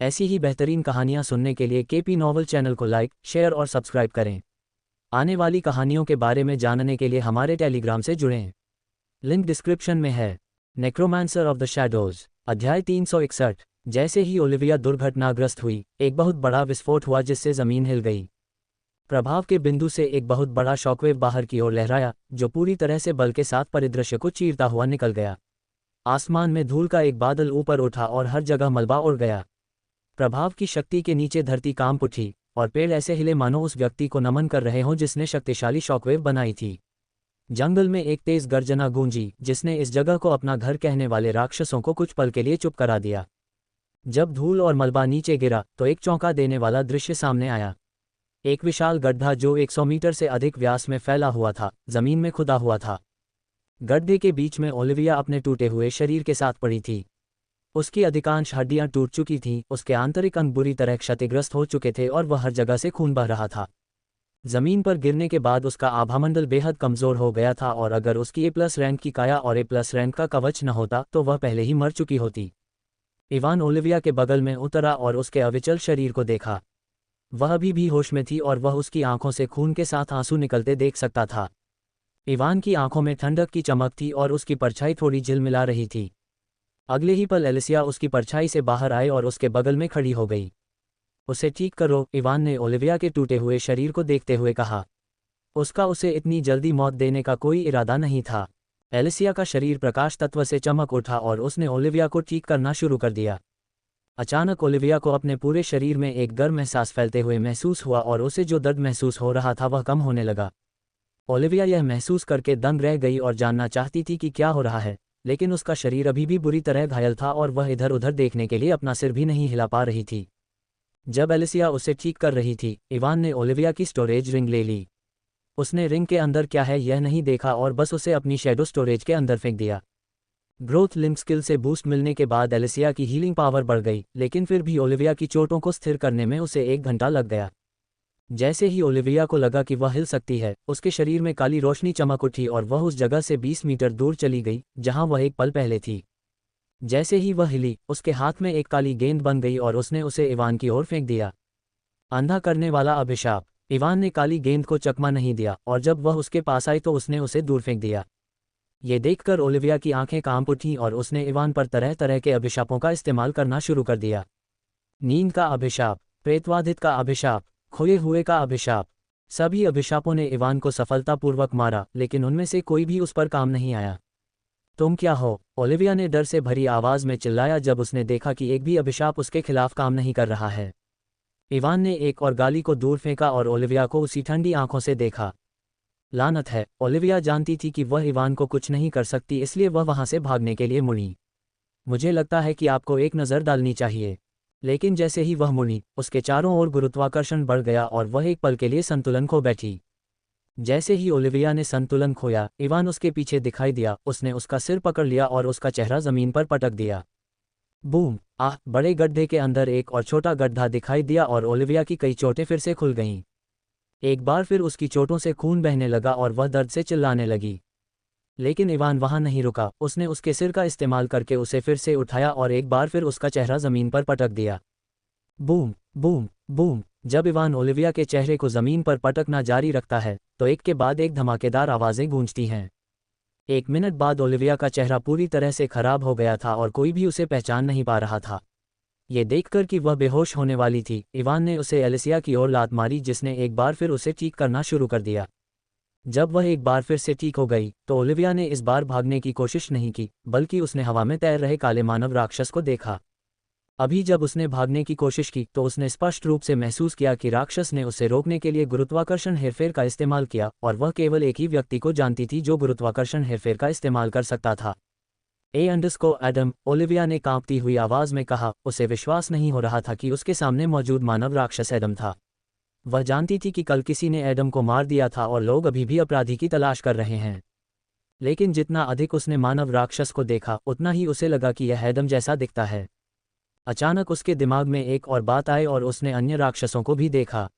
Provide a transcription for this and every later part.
ऐसी ही बेहतरीन कहानियाँ सुनने के लिए केपी नॉवल चैनल को लाइक, शेयर और सब्सक्राइब करें। आने वाली कहानियों के बारे में जानने के लिए हमारे टेलीग्राम से जुड़ें। लिंक डिस्क्रिप्शन में है। नेक्रोमांसर ऑफ द शैडोज, अध्याय 361। जैसे ही ओलिविया दुर्घटनाग्रस्त हुई, एक बहुत बड़ा विस्फोट हुआ जिससे जमीन हिल गई। प्रभाव के बिंदु से एक बहुत बड़ा शॉकवेव बाहर की ओर लहराया, जो पूरी तरह से बल के साथ परिदृश्य को चीरता हुआ निकल गया। आसमान में धूल का एक बादल ऊपर उठा और हर जगह मलबा उड़ गया। प्रभाव की शक्ति के नीचे धरती कांप उठी और पेड़ ऐसे हिले मानो उस व्यक्ति को नमन कर रहे हों जिसने शक्तिशाली शॉकवेव बनाई थी। जंगल में एक तेज गर्जना गूंजी जिसने इस जगह को अपना घर कहने वाले राक्षसों को कुछ पल के लिए चुप करा दिया। जब धूल और मलबा नीचे गिरा तो एक चौंका देने वाला दृश्य सामने आया। एक विशाल गड्ढा जो 100 मीटर से अधिक व्यास में फैला हुआ था, जमीन में खुदा हुआ था। गड्ढे के बीच में ओलिविया अपने टूटे हुए शरीर के साथ पड़ी थी। उसकी अधिकांश हड्डियां टूट चुकी थीं, उसके आंतरिक अंग बुरी तरह क्षतिग्रस्त हो चुके थे और वह हर जगह से खून बह रहा था। जमीन पर गिरने के बाद उसका आभामंडल बेहद कमजोर हो गया था और अगर उसकी A+ रैंक की काया और A+ रैंक का कवच न होता तो वह पहले ही मर चुकी होती। इवान ओलिविया के बगल में उतरा और उसके अविचल शरीर को देखा। वह अभी भी होश में थी और वह उसकी आंखों से खून के साथ आंसू निकलते देख सकता था। इवान की आंखों में ठंडक की चमक थी और उसकी परछाई थोड़ी झिलमिला रही थी। अगले ही पल एलिसिया उसकी परछाई से बाहर आए और उसके बगल में खड़ी हो गई। उसे ठीक करो, इवान ने ओलिविया के टूटे हुए शरीर को देखते हुए कहा। उसका उसे इतनी जल्दी मौत देने का कोई इरादा नहीं था। एलिसिया का शरीर प्रकाश तत्व से चमक उठा और उसने ओलिविया को ठीक करना शुरू कर दिया। अचानक ओलिविया को अपने पूरे शरीर में एक गर्म एहसास फैलते हुए महसूस हुआ और उसे जो दर्द महसूस हो रहा था वह कम होने लगा। ओलिविया यह महसूस करके दंग रह गई और जानना चाहती थी कि क्या हो रहा है, लेकिन उसका शरीर अभी भी बुरी तरह घायल था और वह इधर उधर देखने के लिए अपना सिर भी नहीं हिला पा रही थी। जब एलिसिया उसे ठीक कर रही थी, इवान ने ओलिविया की स्टोरेज रिंग ले ली। उसने रिंग के अंदर क्या है यह नहीं देखा और बस उसे अपनी शैडो स्टोरेज के अंदर फेंक दिया। ग्रोथ लिंक स्किल से बूस्ट मिलने के बाद एलिसिया की हीलिंग पावर बढ़ गई, लेकिन फिर भी ओलिविया की चोटों को स्थिर करने में उसे 1 घंटा लग गया। जैसे ही ओलिविया को लगा कि वह हिल सकती है, उसके शरीर में काली रोशनी चमक उठी और वह उस जगह से 20 मीटर दूर चली गई जहां वह एक पल पहले थी। जैसे ही वह हिली, उसके हाथ में एक काली गेंद बन गई और उसने उसे इवान की ओर फेंक दिया। अंधा करने वाला अभिशाप। इवान ने काली गेंद को चकमा नहीं दिया और जब वह उसके पास आई तो उसने उसे दूर फेंक दिया। ये देखकर ओलिविया की आंखें कांप उठीं और उसने इवान पर तरह तरह के अभिशापों का इस्तेमाल करना शुरू कर दिया। नींद का अभिशाप, प्रेतवाधित का अभिशाप, खोए हुए का अभिशाप। सभी अभिशापों ने इवान को सफलतापूर्वक मारा, लेकिन उनमें से कोई भी उस पर काम नहीं आया। तुम क्या हो? ओलिविया ने डर से भरी आवाज में चिल्लाया जब उसने देखा कि एक भी अभिशाप उसके खिलाफ काम नहीं कर रहा है। इवान ने एक और गाली को दूर फेंका और ओलिविया को उसी ठंडी आंखों से देखा। लानत है, ओलिविया जानती थी कि वह इवान को कुछ नहीं कर सकती, इसलिए वह वहां से भागने के लिए मुड़ी। मुझे लगता है कि आपको एक नज़र डालनी चाहिए। लेकिन जैसे ही वह मुड़ी, उसके चारों ओर गुरुत्वाकर्षण बढ़ गया और वह एक पल के लिए संतुलन खो बैठी। जैसे ही ओलिविया ने संतुलन खोया, इवान उसके पीछे दिखाई दिया। उसने उसका सिर पकड़ लिया और उसका चेहरा जमीन पर पटक दिया। बूम! आह! बड़े गड्ढे के अंदर एक और छोटा गड्ढा दिखाई दिया और ओलिविया की कई चोटें फिर से खुल गईं। एक बार फिर उसकी चोटों से खून बहने लगा और वह दर्द से चिल्लाने लगी। लेकिन इवान वहां नहीं रुका। उसने उसके सिर का इस्तेमाल करके उसे फिर से उठाया और एक बार फिर उसका चेहरा जमीन पर पटक दिया। Boom boom boom! जब इवान ओलिविया के चेहरे को जमीन पर पटकना जारी रखता है तो एक के बाद एक धमाकेदार आवाजें गूंजती हैं। 1 मिनट बाद ओलिविया का चेहरा पूरी तरह से खराब हो गया था और कोई भी उसे पहचान नहीं पा रहा था। ये देखकर कि वह बेहोश होने वाली थी, इवान ने उसे एलिसिया की ओर लात मारी जिसने एक बार फिर उसे ठीक करना शुरू कर दिया। जब वह एक बार फिर से ठीक हो गई तो ओलिविया ने इस बार भागने की कोशिश नहीं की, बल्कि उसने हवा में तैर रहे काले मानव राक्षस को देखा। अभी जब उसने भागने की कोशिश की तो उसने स्पष्ट रूप से महसूस किया कि राक्षस ने उसे रोकने के लिए गुरुत्वाकर्षण हेरफेर का इस्तेमाल किया और वह केवल एक ही व्यक्ति को जानती थी जो गुरुत्वाकर्षण हेरफेर का इस्तेमाल कर सकता था। एडम, ओलिविया ने कांपती हुई आवाज में कहा। उसे विश्वास नहीं हो रहा था कि उसके सामने मौजूद मानव राक्षस एडम था। वह जानती थी कि कल किसी ने एडम को मार दिया था और लोग अभी भी अपराधी की तलाश कर रहे हैं। लेकिन जितना अधिक उसने मानव राक्षस को देखा, उतना ही उसे लगा कि यह एडम जैसा दिखता है। अचानक उसके दिमाग में एक और बात आई और उसने अन्य राक्षसों को भी देखा।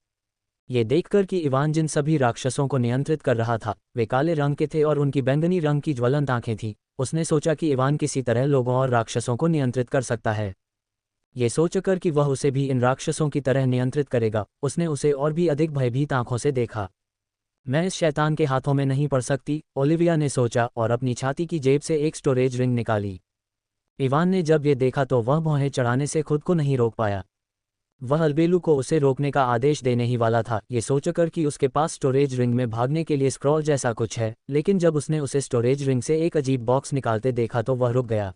ये देखकर कि इवान जिन सभी राक्षसों को नियंत्रित कर रहा था वे काले रंग के थे और उनकी बैंगनी रंग की ज्वलंत आंखें थीं, उसने सोचा कि इवान किसी तरह लोगों और राक्षसों को नियंत्रित कर सकता है। ये सोचकर कि वह उसे भी इन राक्षसों की तरह नियंत्रित करेगा, उसने उसे और भी अधिक भयभीत आंखों से देखा। मैं इस शैतान के हाथों में नहीं पड़ सकती, ओलिविया ने सोचा और अपनी छाती की जेब से एक स्टोरेज रिंग निकाली। इवान ने जब ये देखा तो वह भौहें चढ़ाने से खुद को नहीं रोक पाया। वह अल्बेलू को उसे रोकने का आदेश देने ही वाला था, ये सोचकर कि उसके पास स्टोरेज रिंग में भागने के लिए स्क्रॉल जैसा कुछ है, लेकिन जब उसने उसे स्टोरेज रिंग से एक अजीब बॉक्स निकालते देखा तो वह रुक गया।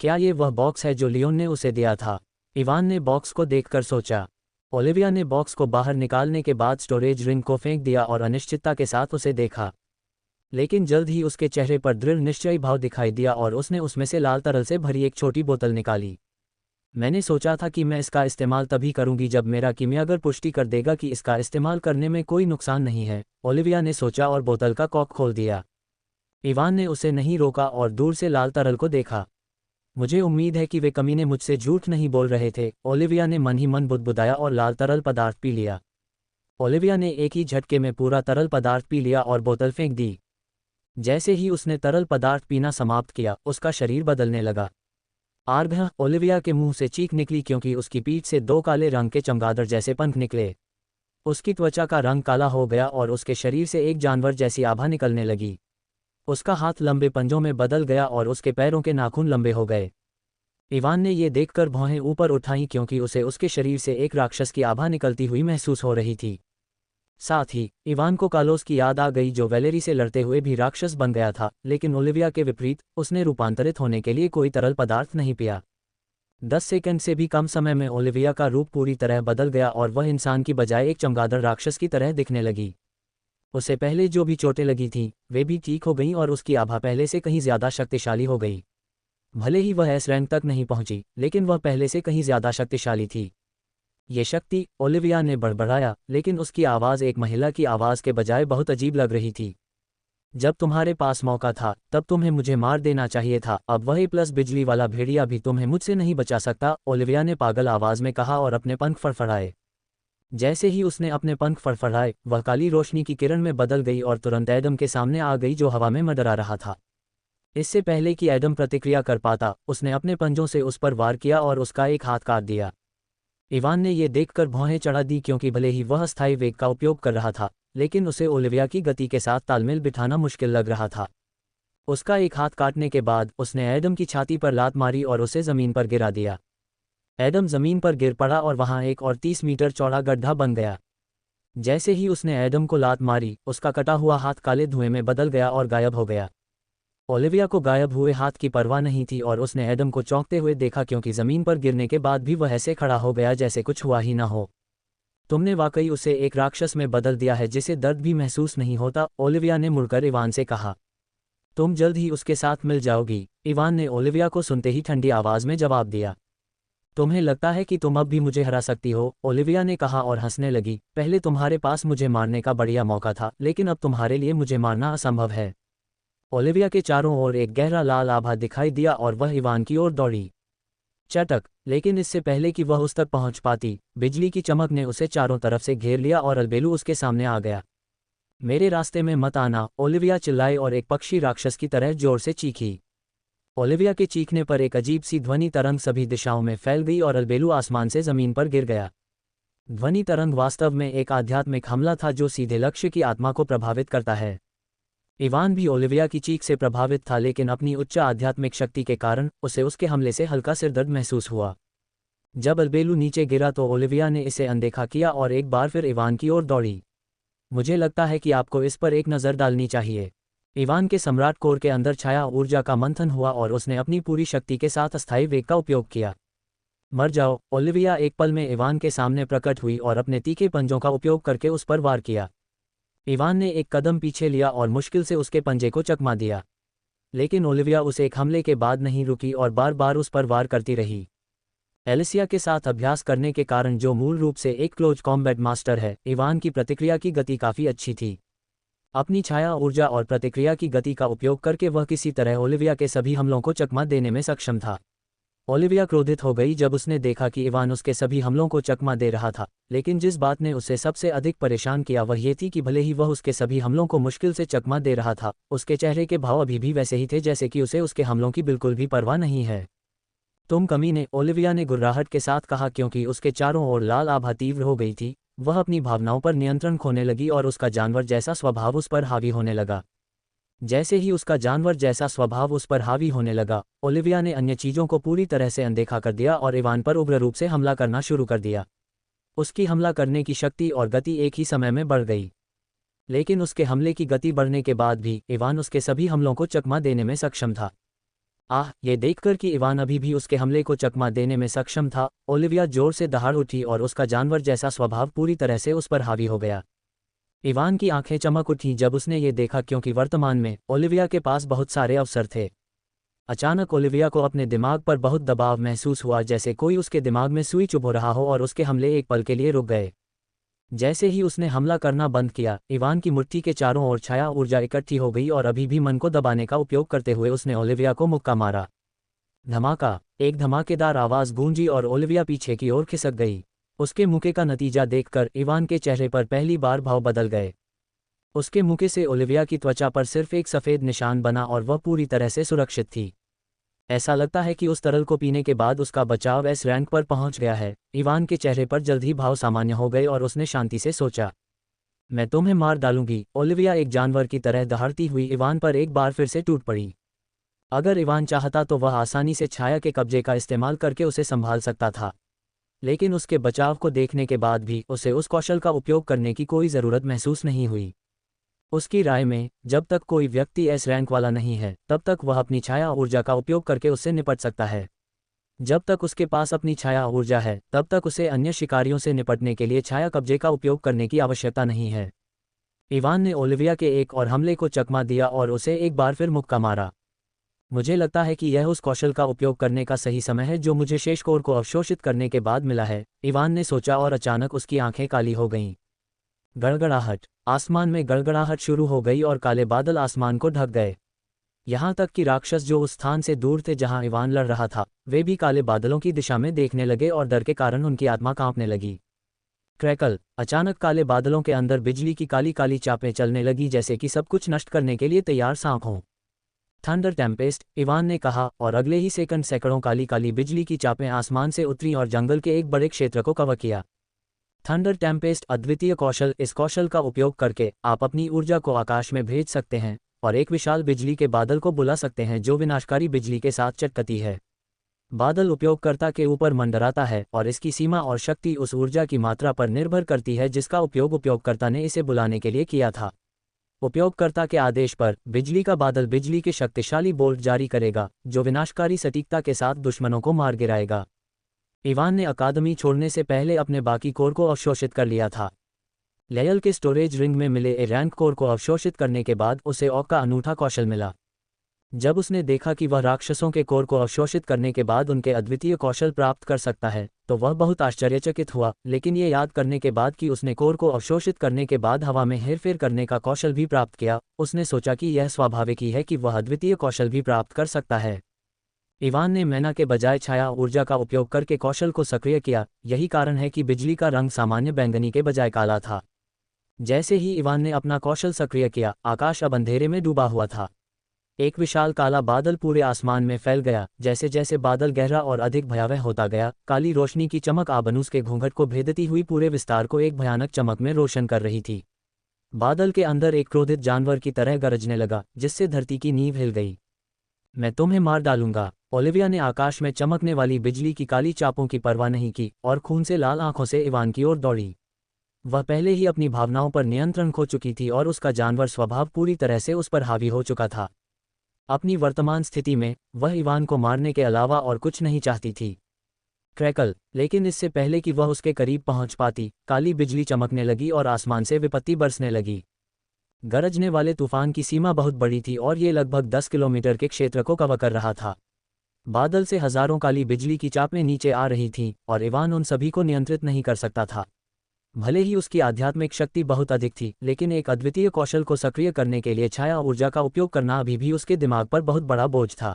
क्या ये वह बॉक्स है जो लियोन ने उसे दिया था? इवान ने बॉक्स को देखकर सोचा। ओलिविया ने बॉक्स को बाहर निकालने के बाद स्टोरेज रिंग को फेंक दिया और अनिश्चितता के साथ उसे देखा। लेकिन जल्द ही उसके चेहरे पर दृढ़ निश्चयी भाव दिखाई दिया और उसने उसमें से लाल तरल से भरी एक छोटी बोतल निकाली। मैंने सोचा था कि मैं इसका इस्तेमाल तभी करूंगी जब मेरा कीमियागर पुष्टि कर देगा कि इसका इस्तेमाल करने में कोई नुकसान नहीं है, ओलिविया ने सोचा और बोतल का कॉक खोल दिया। इवान ने उसे नहीं रोका और दूर से लाल तरल को देखा। मुझे उम्मीद है कि वे कमीने मुझसे झूठ नहीं बोल रहे थे, ओलिविया ने मन ही मन बुदबुदाया और लाल तरल पदार्थ पी लिया। ओलिविया ने एक ही झटके में पूरा तरल पदार्थ पी लिया और बोतल फेंक दी। जैसे ही उसने तरल पदार्थ पीना समाप्त किया, उसका शरीर बदलने लगा। आर्घ! ओलिविया के मुंह से चीख निकली क्योंकि उसकी पीठ से दो काले रंग के चमगादड़ जैसे पंख निकले। उसकी त्वचा का रंग काला हो गया और उसके शरीर से एक जानवर जैसी आभा निकलने लगी। उसका हाथ लंबे पंजों में बदल गया और उसके पैरों के नाखून लंबे हो गए। इवान ने ये देखकर भौहें ऊपर उठाईं क्योंकि उसे उसके शरीर से एक राक्षस की आभा निकलती हुई महसूस हो रही थी। साथ ही इवान को कालोस की याद आ गई जो वैलेरी से लड़ते हुए भी राक्षस बन गया था, लेकिन ओलिविया के विपरीत उसने रूपांतरित होने के लिए कोई तरल पदार्थ नहीं पिया। 10 सेकंड से भी कम समय में ओलिविया का रूप पूरी तरह बदल गया और वह इंसान की बजाय एक चमगादड़ राक्षस की तरह दिखने लगी। उसे पहले जो भी चोटें लगी थीं वे भी ठीक हो गईं और उसकी आभा पहले से कहीं ज़्यादा शक्तिशाली हो गई। भले ही वह एस रैंक तक नहीं पहुंची, लेकिन वह पहले से कहीं ज़्यादा शक्तिशाली थी। ये शक्ति, ओलिविया ने बड़बड़ाया, लेकिन उसकी आवाज़ एक महिला की आवाज़ के बजाय बहुत अजीब लग रही थी। जब तुम्हारे पास मौका था तब तुम्हें मुझे मार देना चाहिए था, अब वही प्लस बिजली वाला भेड़िया भी तुम्हें मुझसे नहीं बचा सकता, ओलिविया ने पागल आवाज़ में कहा और अपने पंख फड़फड़ाए। जैसे ही उसने अपने पंख फड़फड़ाए, वह काली रोशनी की किरण में बदल गई और तुरंत एडम के सामने आ गई जो हवा में मंडरा रहा था। इससे पहले कि एडम प्रतिक्रिया कर पाता, उसने अपने पंजों से उस पर वार किया और उसका एक हाथ काट दिया। इवान ने ये देखकर भौहें चढ़ा दी क्योंकि भले ही वह अस्थायी वेग का उपयोग कर रहा था, लेकिन उसे ओलिविया की गति के साथ तालमेल बिठाना मुश्किल लग रहा था। उसका एक हाथ काटने के बाद उसने एडम की छाती पर लात मारी और उसे ज़मीन पर गिरा दिया। एडम ज़मीन पर गिर पड़ा और वहाँ एक और 30 मीटर चौड़ा गड्ढा बन गया। जैसे ही उसने एडम को लात मारी, उसका कटा हुआ हाथ काले धुएं में बदल गया और गायब हो गया। ओलिविया को गायब हुए हाथ की परवाह नहीं थी और उसने एडम को चौंकते हुए देखा क्योंकि ज़मीन पर गिरने के बाद भी वह ऐसे खड़ा हो गया जैसे कुछ हुआ ही ना हो। तुमने वाकई उसे एक राक्षस में बदल दिया है जिसे दर्द भी महसूस नहीं होता, ओलिविया ने मुड़कर इवान से कहा। तुम जल्द ही उसके साथ मिल जाओगी, इवान ने ओलिविया को सुनते ही ठंडी आवाज़ में जवाब दिया। तुम्हें लगता है कि तुम अब भी मुझे हरा सकती हो, ओलिविया ने कहा और हंसने लगी। पहले तुम्हारे पास मुझे मारने का बढ़िया मौका था, लेकिन अब तुम्हारे लिए मुझे मारना असंभव है। ओलिविया के चारों ओर एक गहरा लाल आभा दिखाई दिया और वह इवान की ओर दौड़ी। चटक! लेकिन इससे पहले कि वह उस तक पहुंच पाती, बिजली की चमक ने उसे चारों तरफ से घेर लिया और अल्बेलू उसके सामने आ गया। मेरे रास्ते में मत आना, ओलिविया चिल्लाई और एक पक्षी राक्षस की तरह जोर से चीखी। ओलिविया के चीखने पर एक अजीब सी ध्वनि तरंग सभी दिशाओं में फैल गई और अल्बेलू आसमान से जमीन पर गिर गया। ध्वनि तरंग वास्तव में एक आध्यात्मिक हमला था जो सीधे लक्ष्य की आत्मा को प्रभावित करता है। इवान भी ओलिविया की चीख से प्रभावित था, लेकिन अपनी उच्च आध्यात्मिक शक्ति के कारण उसे उसके हमले से हल्का सिरदर्द महसूस हुआ। जब अल्बेलू नीचे गिरा तो ओलिविया ने इसे अनदेखा किया और एक बार फिर इवान की ओर दौड़ी। मुझे लगता है कि आपको इस पर एक नज़र डालनी चाहिए। इवान के सम्राट कोर के अंदर छाया ऊर्जा का मंथन हुआ और उसने अपनी पूरी शक्ति के साथ अस्थायी वेग का उपयोग किया। मर जाओ, ओलिविया एक पल में इवान के सामने प्रकट हुई और अपने तीखे पंजों का उपयोग करके उस पर वार किया। इवान ने एक कदम पीछे लिया और मुश्किल से उसके पंजे को चकमा दिया, लेकिन ओलिविया उस एक हमले के बाद नहीं रुकी और बार बार उस पर वार करती रही। एलिसिया के साथ अभ्यास करने के कारण, जो मूल रूप से एक क्लोज कॉम्बैट मास्टर है, इवान की प्रतिक्रिया की गति काफ़ी अच्छी थी। अपनी छाया ऊर्जा और प्रतिक्रिया की गति का उपयोग करके वह किसी तरह ओलिविया के सभी हमलों को चकमा देने में सक्षम था। ओलिविया क्रोधित हो गई जब उसने देखा कि इवान उसके सभी हमलों को चकमा दे रहा था, लेकिन जिस बात ने उसे सबसे अधिक परेशान किया वह ये थी कि भले ही वह उसके सभी हमलों को मुश्किल से चकमा दे रहा था, उसके चेहरे के भाव अभी भी वैसे ही थे जैसे कि उसे उसके हमलों की बिल्कुल भी परवाह नहीं है। तुम कमीने, ओलिविया ने गुर्राहट के साथ कहा क्योंकि उसके चारों ओर लाल आभा तीव्र हो गई थी। वह अपनी भावनाओं पर नियंत्रण खोने लगी और उसका जानवर जैसा स्वभाव उस पर हावी होने लगा। जैसे ही उसका जानवर जैसा स्वभाव उस पर हावी होने लगा, ओलिविया ने अन्य चीज़ों को पूरी तरह से अनदेखा कर दिया और इवान पर उग्र रूप से हमला करना शुरू कर दिया। उसकी हमला करने की शक्ति और गति एक ही समय में बढ़ गई। लेकिन उसके हमले की गति बढ़ने के बाद भी इवान उसके सभी हमलों को चकमा देने में सक्षम था। ये देखकर कि इवान अभी भी उसके हमले को चकमा देने में सक्षम था, ओलिविया जोर से दहाड़ उठी और उसका जानवर जैसा स्वभाव पूरी तरह से उस पर हावी हो गया। इवान की आंखें चमक उठीं जब उसने ये देखा क्योंकि वर्तमान में ओलिविया के पास बहुत सारे अवसर थे। अचानक ओलिविया को अपने दिमाग पर बहुत दबाव महसूस हुआ, जैसे कोई उसके दिमाग में सुई चुभ रहा हो और उसके हमले एक पल के लिए रुक गए। जैसे ही उसने हमला करना बंद किया, इवान की मुट्ठी के चारों ओर छाया ऊर्जा इकट्ठी हो गई और अभी भी मन को दबाने का उपयोग करते हुए उसने ओलिविया को मुक्का मारा। धमाका! एक धमाकेदार आवाज़ गूंजी और ओलिविया पीछे की ओर खिसक गई। उसके मुक्के का नतीजा देखकर इवान के चेहरे पर पहली बार भाव बदल गए। उसके मुक्के से ओलिविया की त्वचा पर सिर्फ एक सफ़ेद निशान बना और वह पूरी तरह से सुरक्षित थी। ऐसा लगता है कि उस तरल को पीने के बाद उसका बचाव एस रैंक पर पहुंच गया है। इवान के चेहरे पर जल्द ही भाव सामान्य हो गए और उसने शांति से सोचा, मैं तुम्हें मार डालूंगी। ओलिविया एक जानवर की तरह दहाड़ती हुई इवान पर एक बार फिर से टूट पड़ी। अगर इवान चाहता तो वह आसानी से छाया के कब्जे का इस्तेमाल करके उसे संभाल सकता था, लेकिन उसके बचाव को देखने के बाद भी उसे उस कौशल का उपयोग करने की कोई ज़रूरत महसूस नहीं हुई। उसकी राय में, जब तक कोई व्यक्ति एस रैंक वाला नहीं है, तब तक वह अपनी छाया ऊर्जा का उपयोग करके उससे निपट सकता है। जब तक उसके पास अपनी छाया ऊर्जा है, तब तक उसे अन्य शिकारियों से निपटने के लिए छाया कब्जे का उपयोग करने की आवश्यकता नहीं है। इवान ने ओलिविया के एक और हमले को चकमा दिया और उसे एक बार फिर मुक्का मारा। मुझे लगता है कि यह उस कौशल का उपयोग करने का सही समय है जो मुझे शेष कोर को अवशोषित करने के बाद मिला है, इवान ने सोचा और अचानक उसकी आंखें काली हो गईं। गड़गड़ाहट! आसमान में गड़गड़ाहट शुरू हो गई और काले बादल आसमान को ढक गए। यहाँ तक कि राक्षस जो उस स्थान से दूर थे जहाँ इवान लड़ रहा था, वे भी काले बादलों की दिशा में देखने लगे और डर के कारण उनकी आत्मा कांपने लगी। क्रैकल! अचानक काले बादलों के अंदर बिजली की काली काली चापें चलने लगी, जैसे कि सब कुछ नष्ट करने के लिए तैयार सांप हों। Thunder Tempest! इवान ने कहा और अगले ही सेकंड सैकड़ों काली काली बिजली की चापें आसमान से उतरी और जंगल के एक बड़े क्षेत्र को कवर किया। थंडर टेम्पेस्ट अद्वितीय कौशल। इस कौशल का उपयोग करके आप अपनी ऊर्जा को आकाश में भेज सकते हैं और एक विशाल बिजली के बादल को बुला सकते हैं जो विनाशकारी बिजली के साथ चटकती है। बादल उपयोगकर्ता के ऊपर मंडराता है और इसकी सीमा और शक्ति उस ऊर्जा की मात्रा पर निर्भर करती है जिसका उपयोग उपयोगकर्ता ने इसे बुलाने के लिए किया था। उपयोगकर्ता के आदेश पर बिजली का बादल बिजली के शक्तिशाली बोल्ट जारी करेगा जो विनाशकारी सटीकता के साथ दुश्मनों को मार गिराएगा। इवान ने अकादमी छोड़ने से पहले अपने बाकी कोर को अवशोषित कर लिया था। लेयल के स्टोरेज रिंग में मिले ए रैंक कोर को अवशोषित करने के बाद उसे ऑक का अनूठा कौशल मिला। जब उसने देखा कि वह राक्षसों के कोर को अवशोषित करने के बाद उनके अद्वितीय कौशल प्राप्त कर सकता है, तो वह बहुत आश्चर्यचकित हुआ, लेकिन ये याद करने के बाद कि उसने कोर को अवशोषित करने के बाद हवा में हेरफेर करने का कौशल भी प्राप्त किया, उसने सोचा कि यह स्वाभाविक ही है कि वह अद्वितीय कौशल भी प्राप्त कर सकता है। इवान ने मैना के बजाय छाया ऊर्जा का उपयोग करके कौशल को सक्रिय किया। यही कारण है कि बिजली का रंग सामान्य बैंगनी के बजाय काला था। जैसे ही इवान ने अपना कौशल सक्रिय किया, आकाश अब अंधेरे में डूबा हुआ था। एक विशाल काला बादल पूरे आसमान में फैल गया। जैसे जैसे बादल गहरा और अधिक भयावह होता गया, काली रोशनी की चमक आबनूस के घूंघट को भेदती हुई पूरे विस्तार को एक भयानक चमक में रोशन कर रही थी। बादल के अंदर एक क्रोधित जानवर की तरह गरजने लगा, जिससे धरती की नींव हिल गई। मैं तुम्हें मार डालूंगा। ओलिविया ने आकाश में चमकने वाली बिजली की काली चापों की परवाह नहीं की और खून से लाल आंखों से इवान की ओर दौड़ी। वह पहले ही अपनी भावनाओं पर नियंत्रण खो चुकी थी और उसका जानवर स्वभाव पूरी तरह से उस पर हावी हो चुका था। अपनी वर्तमान स्थिति में वह इवान को मारने के अलावा और कुछ नहीं चाहती थी। क्रैकल! लेकिन इससे पहले कि वह उसके करीब पहुंच पाती, काली बिजली चमकने लगी और आसमान से विपत्ति बरसने लगी। गरजने वाले तूफान की सीमा बहुत बड़ी थी और ये लगभग 10 किलोमीटर के क्षेत्र को कवर कर रहा था। बादल से हजारों काली बिजली की चापें नीचे आ रही थीं और इवान उन सभी को नियंत्रित नहीं कर सकता था। भले ही उसकी आध्यात्मिक शक्ति बहुत अधिक थी, लेकिन एक अद्वितीय कौशल को सक्रिय करने के लिए छाया ऊर्जा का उपयोग करना अभी भी उसके दिमाग पर बहुत बड़ा बोझ था।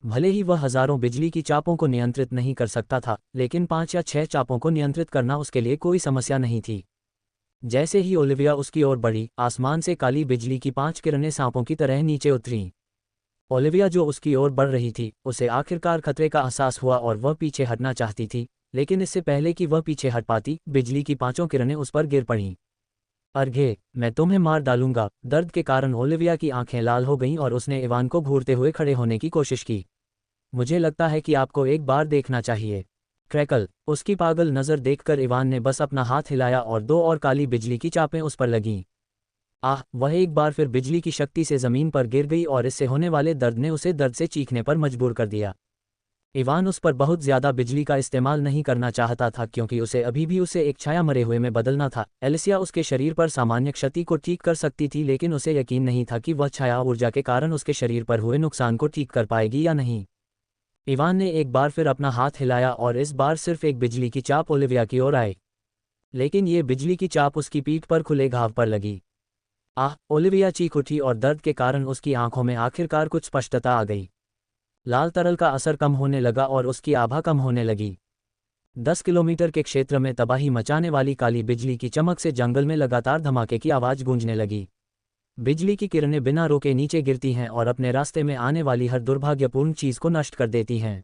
भले ही वह हजारों बिजली की चापों को नियंत्रित नहीं कर सकता था, लेकिन 5 या 6 चापों को नियंत्रित करना उसके लिए कोई समस्या नहीं थी। जैसे ही ओलिविया उसकी ओर बढ़ी, आसमान से काली बिजली की 5 किरणें सांपों की तरह नीचे उतरीं। ओलिविया जो उसकी ओर बढ़ रही थी, उसे आखिरकार खतरे का एहसास हुआ और वह पीछे हटना चाहती थी, लेकिन इससे पहले कि वह पीछे हट पाती, बिजली की 5 किरणें उस पर गिर पड़ीं। अर्घे, मैं तुम्हें मार डालूंगा। दर्द के कारण ओलिविया की आंखें लाल हो गईं और उसने इवान को घूरते हुए खड़े होने की कोशिश की। मुझे लगता है कि आपको एक बार देखना चाहिए। क्रैकल, उसकी पागल नज़र देखकर इवान ने बस अपना हाथ हिलाया और 2 और काली बिजली की चापें उस पर लगीं। आह, वह एक बार फिर बिजली की शक्ति से ज़मीन पर गिर गई और इससे होने वाले दर्द ने उसे दर्द से चीखने पर मजबूर कर दिया। इवान उस पर बहुत ज़्यादा बिजली का इस्तेमाल नहीं करना चाहता था क्योंकि उसे अभी भी उसे एक छाया मरे हुए में बदलना था। एलिसिया उसके शरीर पर सामान्य क्षति को ठीक कर सकती थी, लेकिन उसे यकीन नहीं था कि वह छाया ऊर्जा के कारण उसके शरीर पर हुए नुकसान को ठीक कर पाएगी या नहीं। इवान ने एक बार फिर अपना हाथ हिलाया और इस बार सिर्फ एक बिजली की चाप ओलिविया की ओर आई, लेकिन ये बिजली की चाप उसकी पीठ पर खुले घाव पर लगी। आह, ओलिविया चीख उठी और दर्द के कारण उसकी आंखों में आखिरकार कुछ स्पष्टता आ गई। लाल तरल का असर कम होने लगा और उसकी आभा कम होने लगी। 10 किलोमीटर के क्षेत्र में तबाही मचाने वाली काली बिजली की चमक से जंगल में लगातार धमाके की आवाज़ गूंजने लगी। बिजली की किरणें बिना रोके नीचे गिरती हैं और अपने रास्ते में आने वाली हर दुर्भाग्यपूर्ण चीज़ को नष्ट कर देती हैं।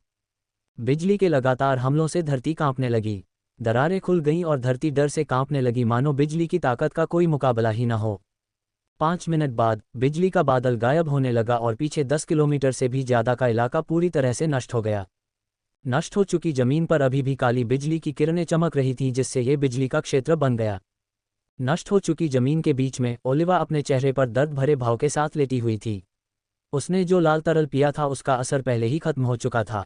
बिजली के लगातार हमलों से धरती कांपने लगी। दरारें खुल गईं और धरती डर से कांपने लगी, मानो बिजली की ताकत का कोई मुकाबला ही न हो। 5 मिनट बाद बिजली का बादल गायब होने लगा और पीछे 10 किलोमीटर से भी ज़्यादा का इलाका पूरी तरह से नष्ट हो गया। नष्ट हो चुकी जमीन पर अभी भी काली बिजली की किरणें चमक रही थीं, जिससे ये बिजली का क्षेत्र बन गया। नष्ट हो चुकी जमीन के बीच में ओलिवा अपने चेहरे पर दर्द भरे भाव के साथ लेटी हुई थी। उसने जो लाल तरल पिया था उसका असर पहले ही खत्म हो चुका था।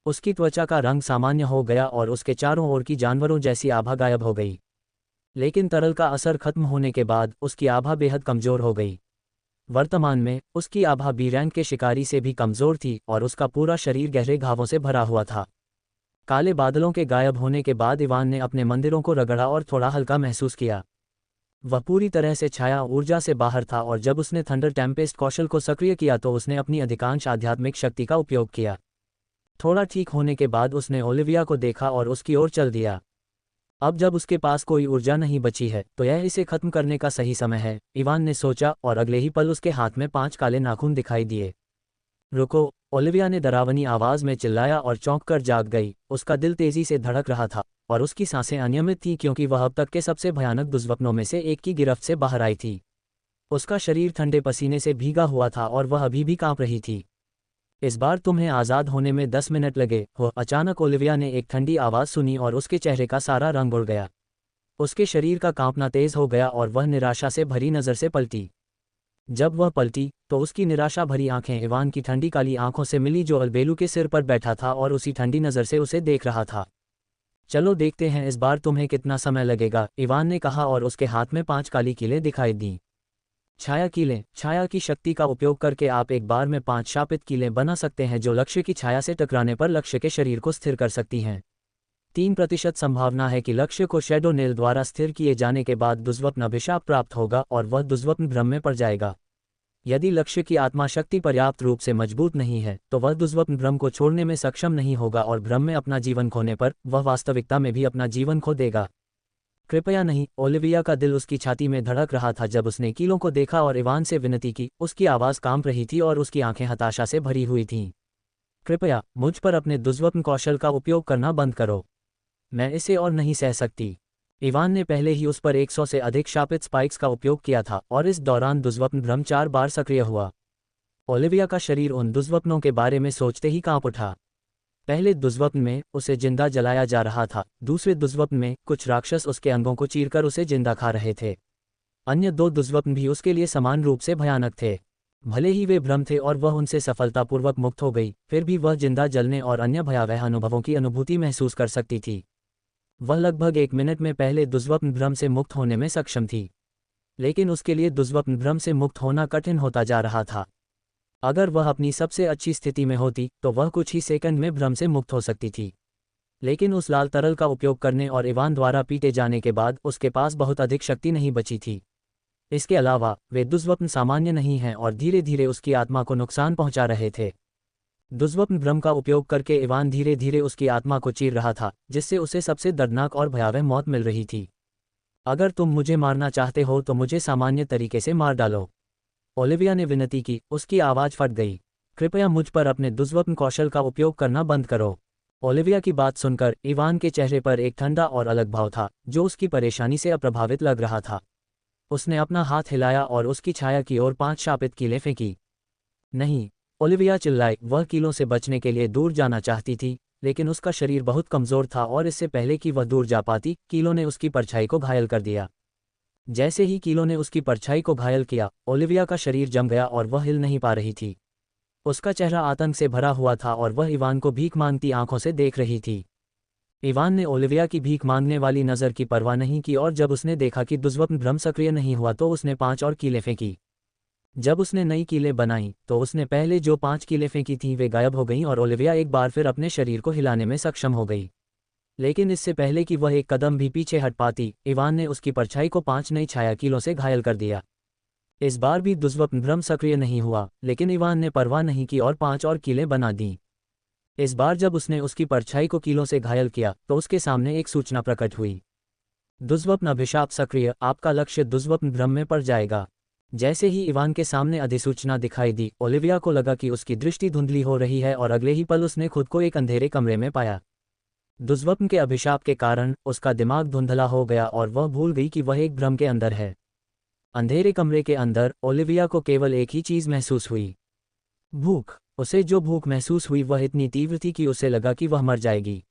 उसकी त्वचा का रंग सामान्य हो गया और उसके चारों ओर की जानवरों जैसी आभा गायब हो गई। लेकिन तरल का असर खत्म होने के बाद उसकी आभा बेहद कमज़ोर हो गई। वर्तमान में उसकी आभा बी रैंक के शिकारी से भी कमज़ोर थी और उसका पूरा शरीर गहरे घावों से भरा हुआ था। काले बादलों के गायब होने के बाद इवान ने अपने मंदिरों को रगड़ा और थोड़ा हल्का महसूस किया। वह पूरी तरह से छाया ऊर्जा से बाहर था और जब उसने थंडर टेम्पेस्ट कौशल को सक्रिय किया तो उसने अपनी अधिकांश आध्यात्मिक शक्ति का उपयोग किया। थोड़ा ठीक होने के बाद उसने ओलिविया को देखा और उसकी ओर चल दिया। अब जब उसके पास कोई ऊर्जा नहीं बची है तो यह इसे खत्म करने का सही समय है, इवान ने सोचा, और अगले ही पल उसके हाथ में 5 काले नाखून दिखाई दिए। रुको, ओलिविया ने डरावनी आवाज़ में चिल्लाया और चौंक कर जाग गई। उसका दिल तेज़ी से धड़क रहा था और उसकी सांसें अनियमित थीं क्योंकि वह अब तक के सबसे भयानक दुष्स्वप्नों में से एक की गिरफ्त से बाहर आई थी। उसका शरीर ठंडे पसीने से भीगा हुआ था और वह अभी भी कांप रही थी। इस बार तुम्हें आज़ाद होने में 10 मिनट लगे हो। अचानक ओलिविया ने एक ठंडी आवाज़ सुनी और उसके चेहरे का सारा रंग उड़ गया। उसके शरीर का कांपना तेज हो गया और वह निराशा से भरी नज़र से पलटी। जब वह पलटी तो उसकी निराशा भरी आंखें इवान की ठंडी काली आंखों से मिली, जो अलबेलू के सिर पर बैठा था और उसी ठंडी नज़र से उसे देख रहा था। चलो देखते हैं इस बार तुम्हें कितना समय लगेगा, इवान ने कहा और उसके हाथ में 5 काली कीलें दिखाई दीं। छाया कीलें। छाया की शक्ति का उपयोग करके आप एक बार में 5 शापित कीलें बना सकते हैं जो लक्ष्य की छाया से टकराने पर लक्ष्य के शरीर को स्थिर कर सकती हैं। 3% संभावना है कि लक्ष्य को शैडो नेल द्वारा स्थिर किए जाने के बाद दुष्स्वप्न अभिशाप प्राप्त होगा और वह दुष्स्वप्न भ्रम में पड़ जाएगा। यदि लक्ष्य की आत्मा शक्ति पर्याप्त रूप से मजबूत नहीं है तो वह दुष्स्वप्न भ्रम को छोड़ने में सक्षम नहीं होगा और भ्रम में अपना जीवन खोने पर वह वास्तविकता में भी अपना जीवन खो देगा। कृपया नहीं। ओलिविया का दिल उसकी छाती में धड़क रहा था जब उसने कीलों को देखा और इवान से विनती की। उसकी आवाज़ कांप रही थी और उसकी आंखें हताशा से भरी हुई थीं। कृपया मुझ पर अपने दुष्स्वप्न कौशल का उपयोग करना बंद करो, मैं इसे और नहीं सह सकती। इवान ने पहले ही उस पर 100 से अधिक शापित स्पाइक्स का उपयोग किया था और इस दौरान दुष्स्वप्न भ्रम 4 बार सक्रिय हुआ। ओलिविया का शरीर उन दुष्स्वप्नों के बारे में सोचते ही कांप उठा। पहले दुष्स्वप्न में उसे जिंदा जलाया जा रहा था, दूसरे दुष्स्वप्न में कुछ राक्षस उसके अंगों को चीरकर उसे जिंदा खा रहे थे। अन्य 2 दुष्स्वप्न भी उसके लिए समान रूप से भयानक थे। भले ही वे भ्रम थे और वह उनसे सफलतापूर्वक मुक्त हो गई, फिर भी वह जिंदा जलने और अन्य भयावह अनुभवों की अनुभूति महसूस कर सकती थी। वह लगभग 1 मिनट में पहले दुष्स्वप्न भ्रम से मुक्त होने में सक्षम थी, लेकिन उसके लिए दुष्स्वप्न भ्रम से मुक्त होना कठिन होता जा रहा था। अगर वह अपनी सबसे अच्छी स्थिति में होती तो वह कुछ ही सेकंड में भ्रम से मुक्त हो सकती थी, लेकिन उस लाल तरल का उपयोग करने और इवान द्वारा पीटे जाने के बाद उसके पास बहुत अधिक शक्ति नहीं बची थी। इसके अलावा वे दुष्स्वप्न सामान्य नहीं हैं और धीरे धीरे उसकी आत्मा को नुकसान पहुंचा रहे थे। दुष्स्वप्न भ्रम का उपयोग करके इवान धीरे धीरे उसकी आत्मा को चीर रहा था, जिससे उसे सबसे दर्दनाक और भयावह मौत मिल रही थी। अगर तुम मुझे मारना चाहते हो तो मुझे सामान्य तरीके से मार डालो, ओलिविया ने विनती की। उसकी आवाज़ फट गई। कृपया मुझ पर अपने दुष्वप्न कौशल का उपयोग करना बंद करो। ओलिविया की बात सुनकर इवान के चेहरे पर एक ठंडा और अलग भाव था, जो उसकी परेशानी से अप्रभावित लग रहा था। उसने अपना हाथ हिलाया और उसकी छाया की ओर 5 शापित कीलें फेंकी। नहीं, ओलिविया चिल्लाई। वह कीलों से बचने के लिए दूर जाना चाहती थी, लेकिन उसका शरीर बहुत कमज़ोर था और इससे पहले कि वह दूर जा पाती, कीलों ने उसकी परछाई को घायल कर दिया। जैसे ही कीलों ने उसकी परछाई को घायल किया, ओलिविया का शरीर जम गया और वह हिल नहीं पा रही थी। उसका चेहरा आतंक से भरा हुआ था और वह इवान को भीख मांगती आंखों से देख रही थी। इवान ने ओलिविया की भीख मांगने वाली नज़र की परवाह नहीं की और जब उसने देखा कि दुष्वप्न भ्रम सक्रिय नहीं हुआ तो उसने 5 और कीलें फेंकी। जब उसने नई कीलें बनाईं, तो उसने पहले जो 5 कीलें फेंकी थीं वे गायब हो गईं और ओलिविया एक बार फिर अपने शरीर को हिलाने में सक्षम हो गई। लेकिन इससे पहले कि वह एक कदम भी पीछे हट पाती, इवान ने उसकी परछाई को 5 नई छाया कीलों से घायल कर दिया। इस बार भी दुष्वप्न भ्रम सक्रिय नहीं हुआ, लेकिन इवान ने परवाह नहीं की और 5 और कीलें बना दीं। इस बार जब उसने उसकी परछाई को कीलों से घायल किया, तो उसके सामने एक सूचना प्रकट हुई। दुष्वप्न अभिशाप सक्रिय, आपका लक्ष्य दुष्वप्न भ्रम में पड़ जाएगा। जैसे ही इवान के सामने अधिसूचना दिखाई दी, ओलिविया को लगा कि उसकी दृष्टि धुंधली हो रही है और अगले ही पल उसने खुद को एक अंधेरे कमरे में पाया। दुष्वप्न के अभिशाप के कारण उसका दिमाग धुंधला हो गया और वह भूल गई कि वह एक भ्रम के अंदर है। अंधेरे कमरे के अंदर ओलिविया को केवल एक ही चीज़ महसूस हुई, भूख। उसे जो भूख महसूस हुई वह इतनी तीव्र थी कि उसे लगा कि वह मर जाएगी।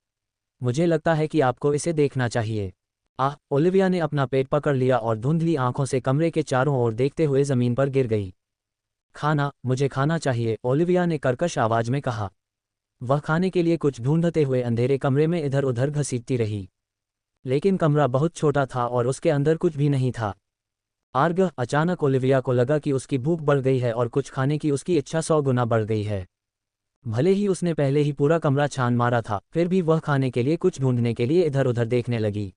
मुझे लगता है कि आपको इसे देखना चाहिए। ओलिविया ने अपना पेट पकड़ लिया और धुंधली आंखों से कमरे के चारों ओर देखते हुए ज़मीन पर गिर गई। खाना, मुझे खाना चाहिए, ओलिविया ने कर्कश आवाज़ में कहा। वह खाने के लिए कुछ ढूंढते हुए अंधेरे कमरे में इधर उधर घसीटती रही, लेकिन कमरा बहुत छोटा था और उसके अंदर कुछ भी नहीं था। अचानक ओलिविया को लगा कि उसकी भूख बढ़ गई है और कुछ खाने की उसकी इच्छा 100 गुना बढ़ गई है। भले ही उसने पहले ही पूरा कमरा छान मारा था, फिर भी वह खाने के लिए कुछ ढूंढने के लिए इधर उधर देखने लगी।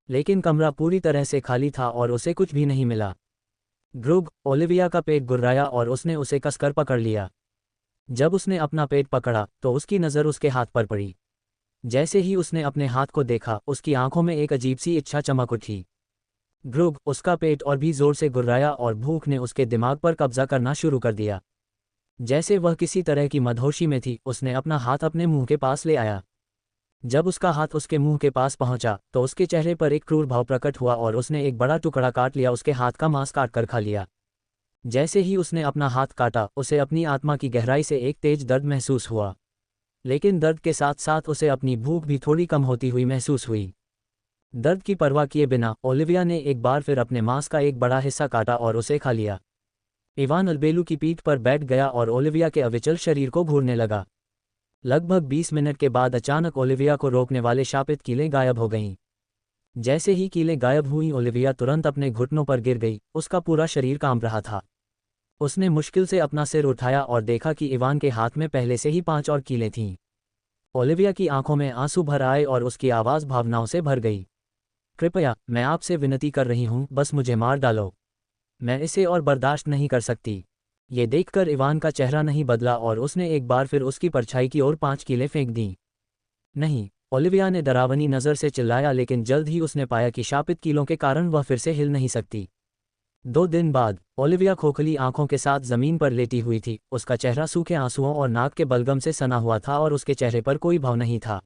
लेकिन कमरा पूरी तरह से खाली था और उसे कुछ भी नहीं मिला। ग्रुग, ओलिविया का पेट गुर्राया और उसने उसे कसकर पकड़ लिया। जब उसने अपना पेट पकड़ा, तो उसकी नज़र उसके हाथ पर पड़ी। जैसे ही उसने अपने हाथ को देखा, उसकी आंखों में एक अजीब सी इच्छा चमक उठी। ग्रुग, उसका पेट और भी जोर से गुर्राया और भूख ने उसके दिमाग पर कब्जा करना शुरू कर दिया। जैसे वह किसी तरह की मदहोशी में थी, उसने अपना हाथ अपने मुंह के पास ले आया। जब उसका हाथ उसके मुंह के पास पहुंचा, तो उसके चेहरे पर एक क्रूर भाव प्रकट हुआ और उसने एक बड़ा टुकड़ा काट लिया, उसके हाथ का मांस काट कर खा लिया। जैसे ही उसने अपना हाथ काटा, उसे अपनी आत्मा की गहराई से एक तेज दर्द महसूस हुआ। लेकिन दर्द के साथ साथ उसे अपनी भूख भी थोड़ी कम होती हुई महसूस हुई। दर्द की परवाह किए बिना ओलिविया ने एक बार फिर अपने मांस का एक बड़ा हिस्सा काटा और उसे खा लिया। इवान अल्बेलू की पीठ पर बैठ गया और ओलिविया के अविचल शरीर को घूरने लगा। लगभग 20 मिनट के बाद अचानक ओलिविया को रोकने वाले शापित कीलें गायब हो गईं। जैसे ही कीलें गायब हुईं, ओलिविया तुरंत अपने घुटनों पर गिर गई। उसका पूरा शरीर कांप रहा था। उसने मुश्किल से अपना सिर उठाया और देखा कि इवान के हाथ में पहले से ही 5 और कीलें थीं। ओलिविया की आंखों में आंसू भर आए और उसकी आवाज़ भावनाओं से भर गई। कृपया, मैं आपसे विनती कर रही हूँ, बस मुझे मार डालो। मैं इसे और बर्दाश्त नहीं कर सकती। ये देखकर इवान का चेहरा नहीं बदला और उसने एक बार फिर उसकी परछाई की ओर 5 कीलें फेंक दीं। नहीं, ओलिविया ने डरावनी नज़र से चिल्लाया, लेकिन जल्द ही उसने पाया कि शापित कीलों के कारण वह फिर से हिल नहीं सकती। 2 दिन बाद ओलिविया खोखली आंखों के साथ ज़मीन पर लेटी हुई थी। उसका चेहरा सूखे आंसुओं और नाक के बलगम से सना हुआ था और उसके चेहरे पर कोई भाव नहीं था।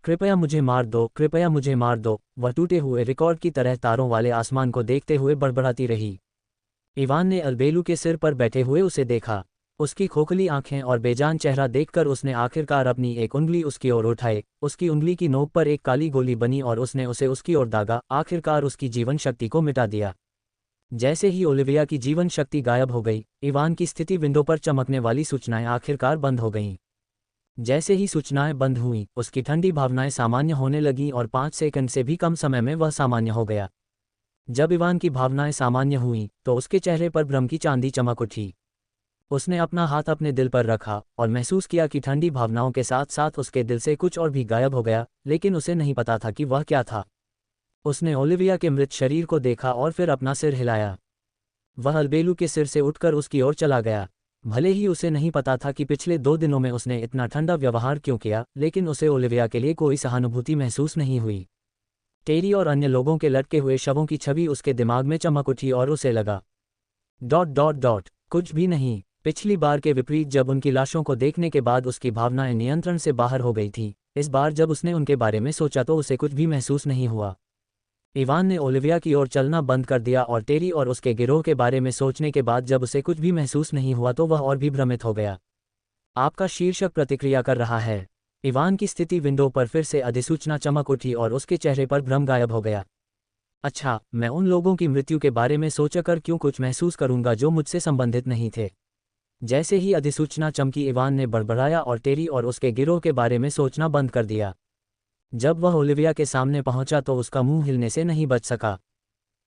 कृपया मुझे मार दो, कृपया मुझे मार दो, वह टूटे हुए रिकॉर्ड की तरह तारों वाले आसमान को देखते हुए बड़बड़ाती रही। इवान ने अल्बेलू के सिर पर बैठे हुए उसे देखा। उसकी खोखली आंखें और बेजान चेहरा देखकर उसने आखिरकार अपनी एक उंगली उसकी ओर उठाई। उसकी उंगली की नोक पर एक काली गोली बनी और उसने उसे उसकी ओर दागा, आखिरकार उसकी जीवन शक्ति को मिटा दिया। जैसे ही ओलिविया की जीवन शक्ति गायब हो गई, इवान की स्थिति विंडो पर चमकने वाली सूचनाएं आखिरकार बंद हो गईं। जैसे ही सूचनाएं बंद हुईं, उसकी ठंडी भावनाएं सामान्य होने लगीं और 5 सेकंड से भी कम समय में वह सामान्य हो गया। जब इवान की भावनाएं सामान्य हुईं, तो उसके चेहरे पर भ्रम की चांदी चमक उठी। उसने अपना हाथ अपने दिल पर रखा और महसूस किया कि ठंडी भावनाओं के साथ साथ उसके दिल से कुछ और भी गायब हो गया, लेकिन उसे नहीं पता था कि वह क्या था। उसने ओलिविया के मृत शरीर को देखा और फिर अपना सिर हिलाया। वह अल्बेलू के सिर से उठकर उसकी ओर चला गया। भले ही उसे नहीं पता था कि पिछले 2 दिनों में उसने इतना ठंडा व्यवहार क्यों किया, लेकिन उसे ओलिविया के लिए कोई सहानुभूति महसूस नहीं हुई। टेरी और अन्य लोगों के लटके हुए शवों की छवि उसके दिमाग में चमक उठी और उसे लगा, कुछ भी नहीं। पिछली बार के विपरीत जब उनकी लाशों को देखने के बाद उसकी भावनाएं नियंत्रण से बाहर हो गई थीं, इस बार जब उसने उनके बारे में सोचा तो उसे कुछ भी महसूस नहीं हुआ। इवान ने ओलिविया की ओर चलना बंद कर दिया और टेरी और उसके गिरोह के बारे में सोचने के बाद जब उसे कुछ भी महसूस नहीं हुआ तो वह और भी भ्रमित हो गया। आपका शीर्षक प्रतिक्रिया कर रहा है। इवान की स्थिति विंडो पर फिर से अधिसूचना चमक उठी और उसके चेहरे पर भ्रम गायब हो गया। अच्छा, मैं उन लोगों की मृत्यु के बारे में सोचकर क्यों कुछ महसूस करूंगा जो मुझसे संबंधित नहीं थे। जैसे ही अधिसूचना चमकी इवान ने बड़बड़ाया और टेरी और उसके गिरोह के बारे में सोचना बंद कर दिया। जब वह ओलिविया के सामने पहुंचा तो उसका मुंह हिलने से नहीं बच सका।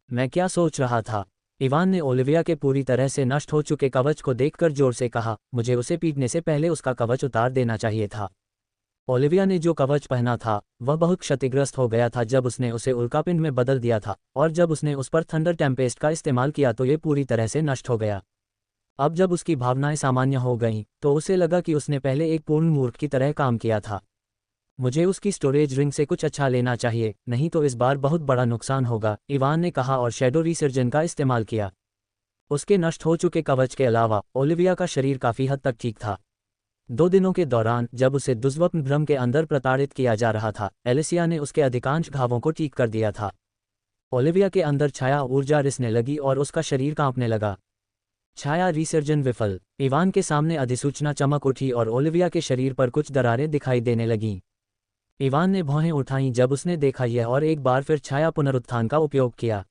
मैं क्या सोच रहा था? इवान ने ओलिविया के पूरी तरह से नष्ट हो चुके कवच को देखकर जोर से कहा, मुझे उसे पीटने से पहले उसका कवच उतार देना चाहिए था। ओलिविया ने जो कवच पहना था वह बहुत क्षतिग्रस्त हो गया था जब उसने उसे उल्कापिंड में बदल दिया था, और जब उसने उस पर थंडर टेम्पेस्ट का इस्तेमाल किया तो ये पूरी तरह से नष्ट हो गया। अब जब उसकी भावनाएं सामान्य हो गईं तो उसे लगा कि उसने पहले एक पूर्ण मूर्ख की तरह काम किया था। मुझे उसकी स्टोरेज रिंग से कुछ अच्छा लेना चाहिए, नहीं तो इस बार बहुत बड़ा नुकसान होगा, इवान ने कहा और शैडो रीसर्जन का इस्तेमाल किया। उसके नष्ट हो चुके कवच के अलावा ओलिविया का शरीर काफ़ी हद तक ठीक था। 2 दिनों के दौरान जब उसे दुष्स्वप्न भ्रम के अंदर प्रताड़ित किया जा रहा था, एलिसिया ने उसके अधिकांश घावों को ठीक कर दिया था। ओलिविया के अंदर छाया ऊर्जा रिसने लगी और उसका शरीर कांपने लगा। छाया रीसर्जन विफल। इवान के सामने अधिसूचना चमक उठी और ओलिविया के शरीर पर कुछ दरारें दिखाई देने लगीं। इवान ने भौहें उठाईं जब उसने देखा यह और एक बार फिर छाया पुनरुत्थान का उपयोग किया।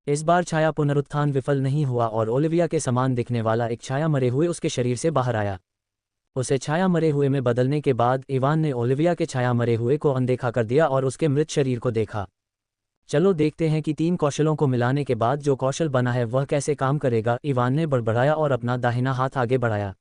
इस बार छाया पुनरुत्थान विफल नहीं हुआ और ओलिविया के समान दिखने वाला एक छाया मरे हुए उसके शरीर से बाहर आया। उसे छाया मरे हुए में बदलने के बाद इवान ने ओलिविया के छाया मरे हुए को अनदेखा कर दिया और उसके मृत शरीर को देखा। चलो देखते हैं कि 3 कौशलों को मिलाने के बाद जो कौशल बना है वह कैसे काम करेगा, इवान ने बड़बड़ाया और अपना दाहिना हाथ आगे बढ़ाया।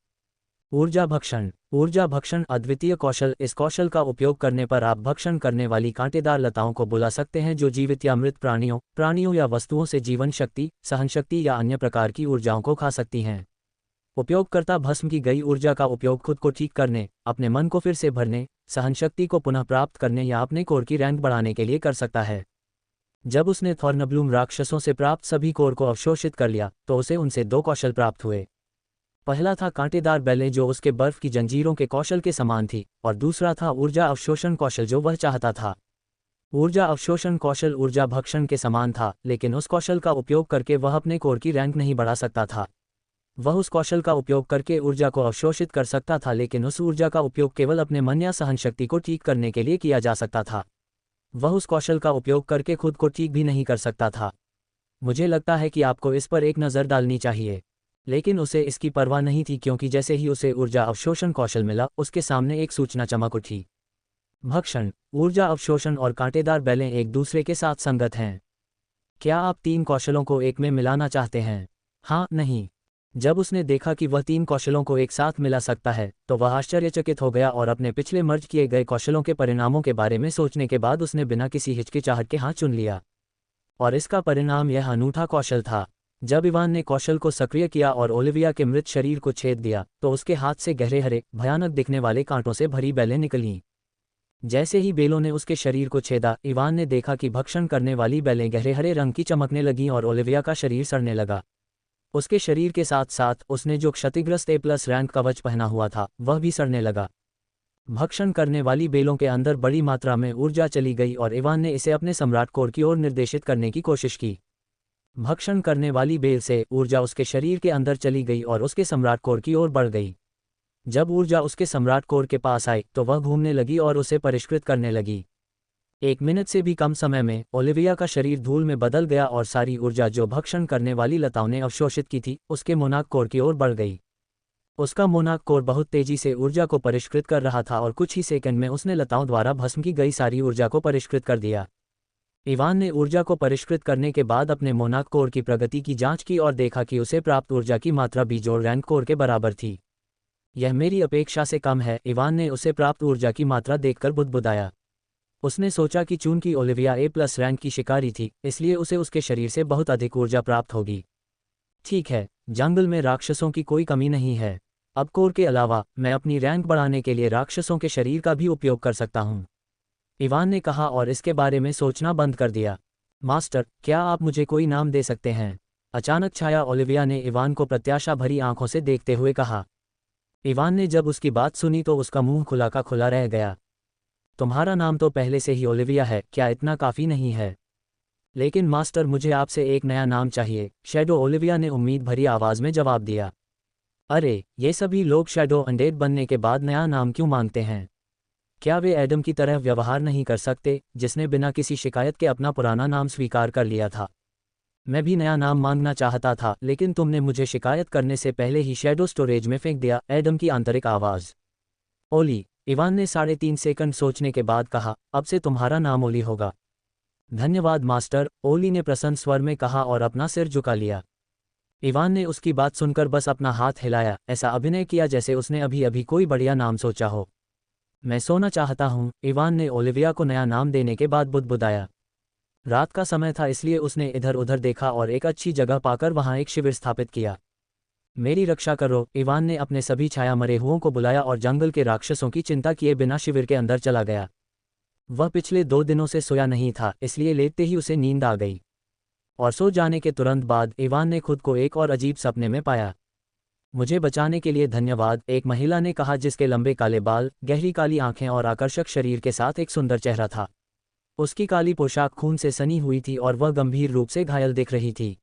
ऊर्जा भक्षण। ऊर्जा भक्षण अद्वितीय कौशल। इस कौशल का उपयोग करने पर आप भक्षण करने वाली कांटेदार लताओं को बुला सकते हैं जो जीवित या मृत प्राणियों या वस्तुओं से जीवन शक्ति, सहनशक्ति या अन्य प्रकार की ऊर्जाओं को खा सकती हैं। उपयोगकर्ता भस्म की गई ऊर्जा का उपयोग खुद को ठीक करने, अपने मन को फिर से भरने, सहनशक्ति को पुनः प्राप्त करने या अपने कोर की रैंक बढ़ाने के लिए कर सकता है। जब उसने थॉर्नब्लूम राक्षसों से प्राप्त सभी कोर को अवशोषित कर लिया तो उसे उनसे 2 कौशल प्राप्त हुए। पहला था कांटेदार बेलें जो उसके बर्फ की जंजीरों के कौशल के समान थी, और दूसरा था ऊर्जा अवशोषण कौशल जो वह चाहता था। ऊर्जा अवशोषण कौशल ऊर्जा भक्षण के समान था, लेकिन उस कौशल का उपयोग करके वह अपने कोर की रैंक नहीं बढ़ा सकता था। वह उस कौशल का उपयोग करके ऊर्जा को अवशोषित कर सकता था, लेकिन उस ऊर्जा का उपयोग केवल अपने मन या सहनशक्ति को ठीक करने के लिए किया जा सकता था। वह उस कौशल का उपयोग करके खुद को ठीक भी नहीं कर सकता था। मुझे लगता है कि आपको इस पर एक नज़र डालनी चाहिए। लेकिन उसे इसकी परवाह नहीं थी क्योंकि जैसे ही उसे ऊर्जा अवशोषण कौशल मिला उसके सामने एक सूचना चमक उठी। भक्षण। ऊर्जा अवशोषण और कांटेदार बेलें एक दूसरे के साथ संगत हैं। क्या आप 3 कौशलों को एक में मिलाना चाहते हैं? हाँ, नहीं। जब उसने देखा कि वह 3 कौशलों को एक साथ मिला सकता है तो वह आश्चर्यचकित हो गया और अपने पिछले मर्ज किए गए कौशलों के परिणामों के बारे में सोचने के बाद उसने बिना किसी हिचकिचाहट के हाथ चुन लिया। और इसका परिणाम यह अनूठा कौशल था। जब इवान ने कौशल को सक्रिय किया और ओलिविया के मृत शरीर को छेद दिया तो उसके हाथ से गहरे हरे, भयानक दिखने वाले कांटों से भरी बेलें निकलीं। जैसे ही बेलों ने उसके शरीर को छेदा, इवान ने देखा कि भक्षण करने वाली बेलें गहरे हरे रंग की चमकने लगीं और ओलिविया का शरीर सड़ने लगा। उसके शरीर के साथ साथ उसने जो क्षतिग्रस्त A+ रैंक कवच पहना हुआ था वह भी सड़ने लगा। भक्षण करने वाली बेलों के अंदर बड़ी मात्रा में ऊर्जा चली गई और इवान ने इसे अपने सम्राट कोर की ओर निर्देशित करने की कोशिश की। भक्षण करने वाली बेल से ऊर्जा उसके शरीर के अंदर चली गई और उसके सम्राट कोर की ओर बढ़ गई। जब ऊर्जा उसके सम्राट कोर के पास आई तो वह घूमने लगी और उसे परिष्कृत करने लगी। 1 मिनट से भी कम समय में ओलिविया का शरीर धूल में बदल गया और सारी ऊर्जा जो भक्षण करने वाली लताओं ने अवशोषित की थी उसके मोनाक कोर की ओर बढ़ गई। उसका मोनाक कोर बहुत तेजी से ऊर्जा को परिष्कृत कर रहा था और कुछ ही सेकंड में उसने लताओं द्वारा भस्म की गई सारी ऊर्जा को परिष्कृत कर दिया। इवान ने ऊर्जा को परिष्कृत करने के बाद अपने मोनाक कोर की प्रगति की जांच की और देखा कि उसे प्राप्त ऊर्जा की मात्रा बीजोड़ रैंक कोर के बराबर थी। यह मेरी अपेक्षा से कम है, इवान ने उसे प्राप्त ऊर्जा की मात्रा देखकर बुदबुदाया। उसने सोचा कि चूंकि ओलिविया A+ रैंक की शिकारी थी इसलिए उसे उसके शरीर से बहुत अधिक ऊर्जा प्राप्त होगी। ठीक है, जंगल में राक्षसों की कोई कमी नहीं है। अब कोर के अलावा मैं अपनी रैंक बढ़ाने के लिए राक्षसों के शरीर का भी उपयोग कर सकता हूँ, इवान ने कहा और इसके बारे में सोचना बंद कर दिया। मास्टर, क्या आप मुझे कोई नाम दे सकते हैं? अचानक छाया ओलिविया ने इवान को प्रत्याशा भरी आंखों से देखते हुए कहा। इवान ने जब उसकी बात सुनी तो उसका मुंह खुला का खुला रह गया। तुम्हारा नाम तो पहले से ही ओलिविया है, क्या इतना काफ़ी नहीं है? लेकिन मास्टर, मुझे आपसे एक नया नाम चाहिए, शैडो ओलिविया ने उम्मीद भरी आवाज़ में जवाब दिया। अरे, ये सभी लोग शैडो अनडेड बनने के बाद नया नाम क्यों मांगते हैं? क्या वे एडम की तरह व्यवहार नहीं कर सकते, जिसने बिना किसी शिकायत के अपना पुराना नाम स्वीकार कर लिया था? मैं भी नया नाम मांगना चाहता था, लेकिन तुमने मुझे शिकायत करने से पहले ही शैडो स्टोरेज में फेंक दिया, एडम की आंतरिक आवाज़। ओली, इवान ने 3.5 सेकंड सोचने के बाद कहा, अब से तुम्हारा नाम ओली होगा। धन्यवाद मास्टर, ओली ने प्रसन्न स्वर में कहा और अपना सिर झुका लिया। इवान ने उसकी बात सुनकर बस अपना हाथ हिलाया, ऐसा अभिनय किया जैसे उसने अभी अभी कोई बढ़िया नाम सोचा हो। मैं सोना चाहता हूँ, इवान ने ओलिविया को नया नाम देने के बाद बुदबुदाया। रात का समय था, इसलिए उसने इधर उधर देखा और एक अच्छी जगह पाकर वहां एक शिविर स्थापित किया। मेरी रक्षा करो, इवान ने अपने सभी छाया मरे हुओं को बुलाया और जंगल के राक्षसों की चिंता किए बिना शिविर के अंदर चला गया। वह पिछले 2 दिनों से सोया नहीं था, इसलिए लेटते ही उसे नींद आ गई। और सो जाने के तुरंत बाद इवान ने खुद को एक और अजीब सपने में पाया। मुझे बचाने के लिए धन्यवाद, एक महिला ने कहा, जिसके लंबे काले बाल, गहरी काली आंखें और आकर्षक शरीर के साथ एक सुंदर चेहरा था। उसकी काली पोशाक खून से सनी हुई थी और वह गंभीर रूप से घायल दिख रही थी।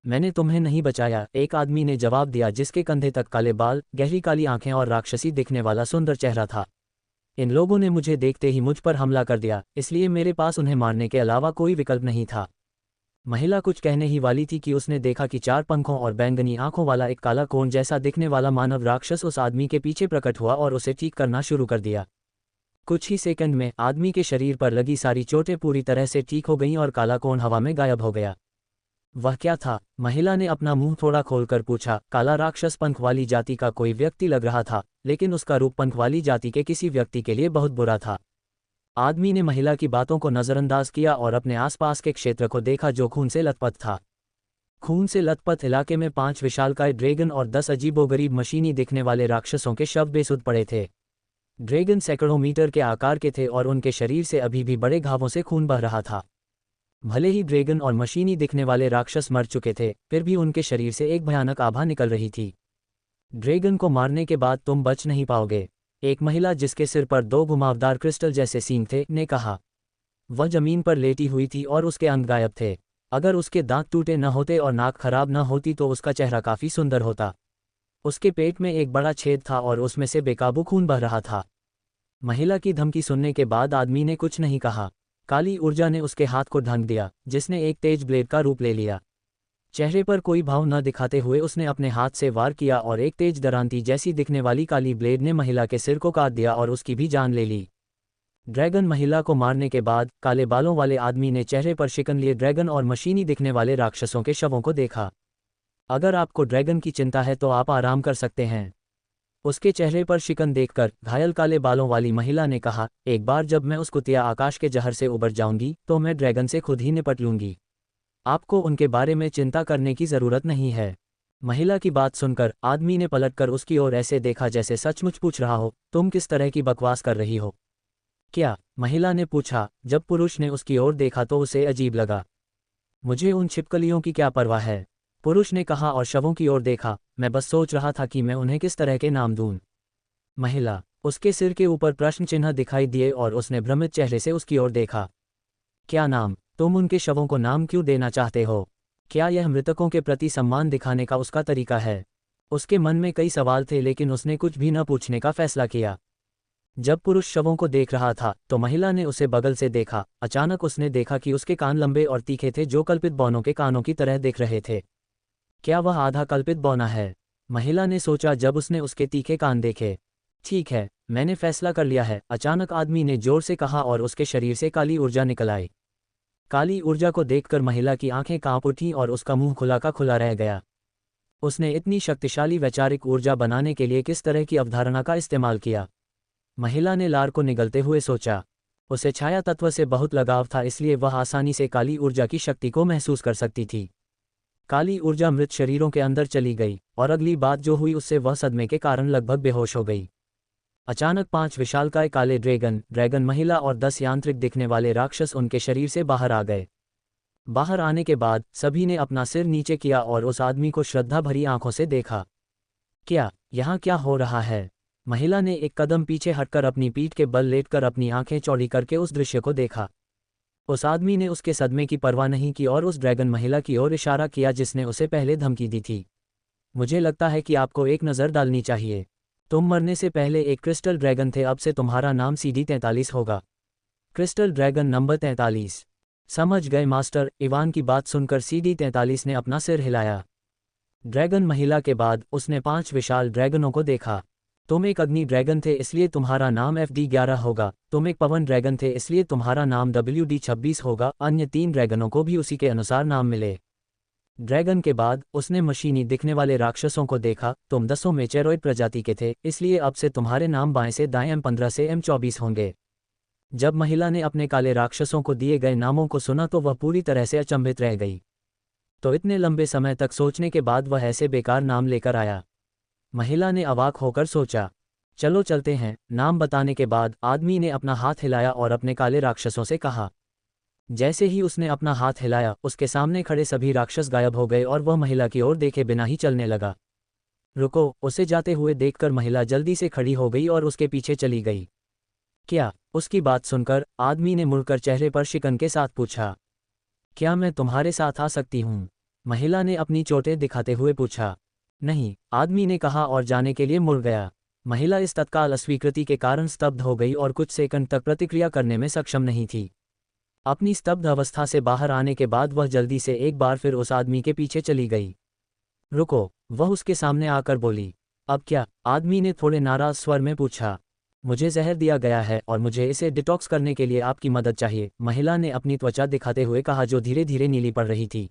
मैंने तुम्हें नहीं बचाया, एक आदमी ने जवाब दिया, जिसके कंधे तक काले बाल, गहरी काली आंखें और राक्षसी दिखने वाला सुंदर चेहरा था। इन लोगों ने मुझे देखते ही मुझ पर हमला कर दिया, इसलिए मेरे पास उन्हें मारने के अलावा कोई विकल्प नहीं था। महिला कुछ कहने ही वाली थी कि उसने देखा कि 4 पंखों और बैंगनी आंखों वाला एक काला कोन जैसा दिखने वाला मानव राक्षस उस आदमी के पीछे प्रकट हुआ और उसे ठीक करना शुरू कर दिया। कुछ ही सेकंड में आदमी के शरीर पर लगी सारी चोटें पूरी तरह से ठीक हो गईं और काला कोन हवा में गायब हो गया। वह क्या था? महिला ने अपना मुंह थोड़ा खोलकर पूछा। काला राक्षस पंख वाली जाति का कोई व्यक्ति लग रहा था, लेकिन उसका रूप पंख वाली जाति के किसी व्यक्ति के लिए बहुत बुरा था। आदमी ने महिला की बातों को नज़रअंदाज किया और अपने आसपास के क्षेत्र को देखा जो खून से लथपथ था। खून से लथपथ इलाके में 5 विशालकाय ड्रैगन और 10 अजीबोगरीब मशीनी दिखने वाले राक्षसों के शव बेसुध पड़े थे। ड्रैगन सैकड़ों मीटर के आकार के थे और उनके शरीर से अभी भी बड़े घावों से खून बह रहा था। भले ही ड्रैगन और मशीनी दिखने वाले राक्षस मर चुके थे, फिर भी उनके शरीर से एक भयानक आभा निकल रही थी। ड्रैगन को मारने के बाद तुम बच नहीं पाओगे, एक महिला जिसके सिर पर 2 घुमावदार क्रिस्टल जैसे सींग थे ने कहा। वह जमीन पर लेटी हुई थी और उसके अंग गायब थे। अगर उसके दांत टूटे न होते और नाक खराब न होती तो उसका चेहरा काफी सुंदर होता। उसके पेट में एक बड़ा छेद था और उसमें से बेकाबू खून बह रहा था। महिला की धमकी सुनने के बाद आदमी ने कुछ नहीं कहा। काली ऊर्जा ने उसके हाथ को ढंक दिया, जिसने एक तेज ब्लेड का रूप ले लिया। चेहरे पर कोई भाव न दिखाते हुए उसने अपने हाथ से वार किया और एक तेज दरांती जैसी दिखने वाली काली ब्लेड ने महिला के सिर को काट दिया और उसकी भी जान ले ली। ड्रैगन महिला को मारने के बाद काले बालों वाले आदमी ने चेहरे पर शिकन लिए ड्रैगन और मशीनी दिखने वाले राक्षसों के शवों को देखा। अगर आपको ड्रैगन की चिंता है तो आप आराम कर सकते हैं, उसके चेहरे पर शिकन देखकर घायल काले बालों वाली महिला ने कहा। एक बार जब मैं उस कुतिया आकाश के जहर से उबर जाऊंगी तो मैं ड्रैगन से खुद ही निपट लूंगी। आपको उनके बारे में चिंता करने की जरूरत नहीं है। महिला की बात सुनकर आदमी ने पलटकर उसकी ओर ऐसे देखा जैसे सचमुच पूछ रहा हो, तुम किस तरह की बकवास कर रही हो? क्या? महिला ने पूछा। जब पुरुष ने उसकी ओर देखा तो उसे अजीब लगा। मुझे उन छिपकलियों की क्या परवाह है, पुरुष ने कहा और शवों की ओर देखा। मैं बस सोच रहा था कि मैं उन्हें किस तरह के नाम दूं। महिला, उसके सिर के ऊपर प्रश्न चिन्ह दिखाई दिए और उसने भ्रमित चेहरे से उसकी ओर देखा। क्या नाम? तुम उनके शवों को नाम क्यों देना चाहते हो? क्या यह मृतकों के प्रति सम्मान दिखाने का उसका तरीका है? उसके मन में कई सवाल थे, लेकिन उसने कुछ भी न पूछने का फैसला किया। जब पुरुष शवों को देख रहा था तो महिला ने उसे बगल से देखा। अचानक उसने देखा कि उसके कान लंबे और तीखे थे, जो कल्पित बौनों के कानों की तरह दिख रहे थे। क्या वह आधा कल्पित बौना है? महिला ने सोचा जब उसने उसके तीखे कान देखे। ठीक है, मैंने फैसला कर लिया है, अचानक आदमी ने जोर से कहा और उसके शरीर से काली ऊर्जा निकल आई। काली ऊर्जा को देखकर महिला की आंखें कांप उठीं और उसका मुंह खुला का खुला रह गया। उसने इतनी शक्तिशाली वैचारिक ऊर्जा बनाने के लिए किस तरह की अवधारणा का इस्तेमाल किया? महिला ने लार को निगलते हुए सोचा। उसे छाया तत्व से बहुत लगाव था, इसलिए वह आसानी से काली ऊर्जा की शक्ति को महसूस कर सकती थी। काली ऊर्जा मृत शरीरों के अंदर चली गई और अगली बात जो हुई उससे वह सदमे के कारण लगभग बेहोश हो गई। अचानक 5 विशालकाय काले ड्रैगन महिला और 10 यांत्रिक दिखने वाले राक्षस उनके शरीर से बाहर आ गए। बाहर आने के बाद सभी ने अपना सिर नीचे किया और उस आदमी को श्रद्धा भरी आंखों से देखा। यहाँ क्या हो रहा है? महिला ने एक कदम पीछे हटकर अपनी पीठ के बल लेटकर अपनी आंखें चौड़ी करके उस दृश्य को देखा। उस आदमी ने उसके सदमे की परवाह नहीं की और उस ड्रैगन महिला की ओर इशारा किया जिसने उसे पहले धमकी दी थी। मुझे लगता है कि आपको एक नज़र डालनी चाहिए। तुम मरने से पहले एक क्रिस्टल ड्रैगन थे, अब से तुम्हारा नाम CD43 होगा। Crystal dragon number 43। समझ गए मास्टर? इवान की बात सुनकर CD43 ने अपना सिर हिलाया। ड्रैगन महिला के बाद उसने 5 विशाल ड्रैगनों को देखा। तुम एक अग्नि ड्रैगन थे इसलिए तुम्हारा नाम FD11 होगा। तुम एक पवन ड्रैगन थे इसलिए तुम्हारा नाम WD26 होगा। अन्य 3 ड्रैगनों को भी उसी के अनुसार नाम मिले। ड्रैगन के बाद उसने मशीनी दिखने वाले राक्षसों को देखा। तुम 10 मेचेरॉइड प्रजाति के थे इसलिए अब से तुम्हारे नाम बाएं से दाएं M15 से M24 होंगे। जब महिला ने अपने काले राक्षसों को दिए गए नामों को सुना तो वह पूरी तरह से अचंभित रह गई। तो इतने लंबे समय तक सोचने के बाद वह ऐसे बेकार नाम लेकर आया? महिला ने अवाक होकर सोचा। चलो चलते हैं। नाम बताने के बाद आदमी ने अपना हाथ हिलाया और अपने काले राक्षसों से कहा। जैसे ही उसने अपना हाथ हिलाया उसके सामने खड़े सभी राक्षस गायब हो गए और वह महिला की ओर देखे बिना ही चलने लगा। रुको! उसे जाते हुए देखकर महिला जल्दी से खड़ी हो गई और उसके पीछे चली गई। उसकी बात सुनकर आदमी ने मुड़कर चेहरे पर शिकन के साथ पूछा। क्या मैं तुम्हारे साथ आ सकती हूँ? महिला ने अपनी चोटें दिखाते हुए पूछा। नहीं, आदमी ने कहा और जाने के लिए मुड़ गया। महिला इस तत्काल अस्वीकृति के कारण स्तब्ध हो गई और कुछ सेकंड तक प्रतिक्रिया करने में सक्षम नहीं थी। अपनी स्तब्ध अवस्था से बाहर आने के बाद वह जल्दी से एक बार फिर उस आदमी के पीछे चली गई। रुको! वह उसके सामने आकर बोली। अब क्या? आदमी ने थोड़े नाराज स्वर में पूछा। मुझे जहर दिया गया है और मुझे इसे डिटॉक्स करने के लिए आपकी मदद चाहिए, महिला ने अपनी त्वचा दिखाते हुए कहा जो धीरे धीरे नीली पड़ रही थी।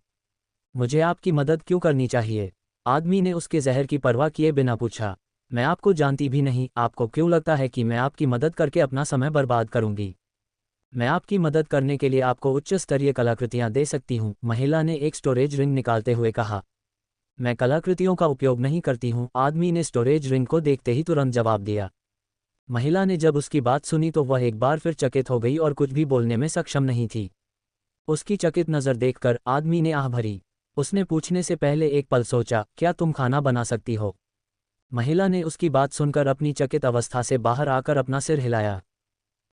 मुझे आपकी मदद क्यों करनी चाहिए? आदमी ने उसके जहर की परवाह किए बिना पूछा। मैं आपको जानती भी नहीं, आपको क्यों लगता है कि मैं आपकी मदद करके अपना समय बर्बाद करूंगी? मैं आपकी मदद करने के लिए आपको उच्च स्तरीय कलाकृतियां दे सकती हूं, महिला ने एक स्टोरेज रिंग निकालते हुए कहा। मैं कलाकृतियों का उपयोग नहीं करती हूं, आदमी ने स्टोरेज रिंग को देखते ही तुरंत जवाब दिया। महिला ने जब उसकी बात सुनी तो वह एक बार फिर चकित हो गई और कुछ भी बोलने में सक्षम नहीं थी। उसकी चकित नज़र देखकर आदमी ने आह भरी। उसने पूछने से पहले एक पल सोचा, क्या तुम खाना बना सकती हो? महिला ने उसकी बात सुनकर अपनी चकित अवस्था से बाहर आकर अपना सिर हिलाया।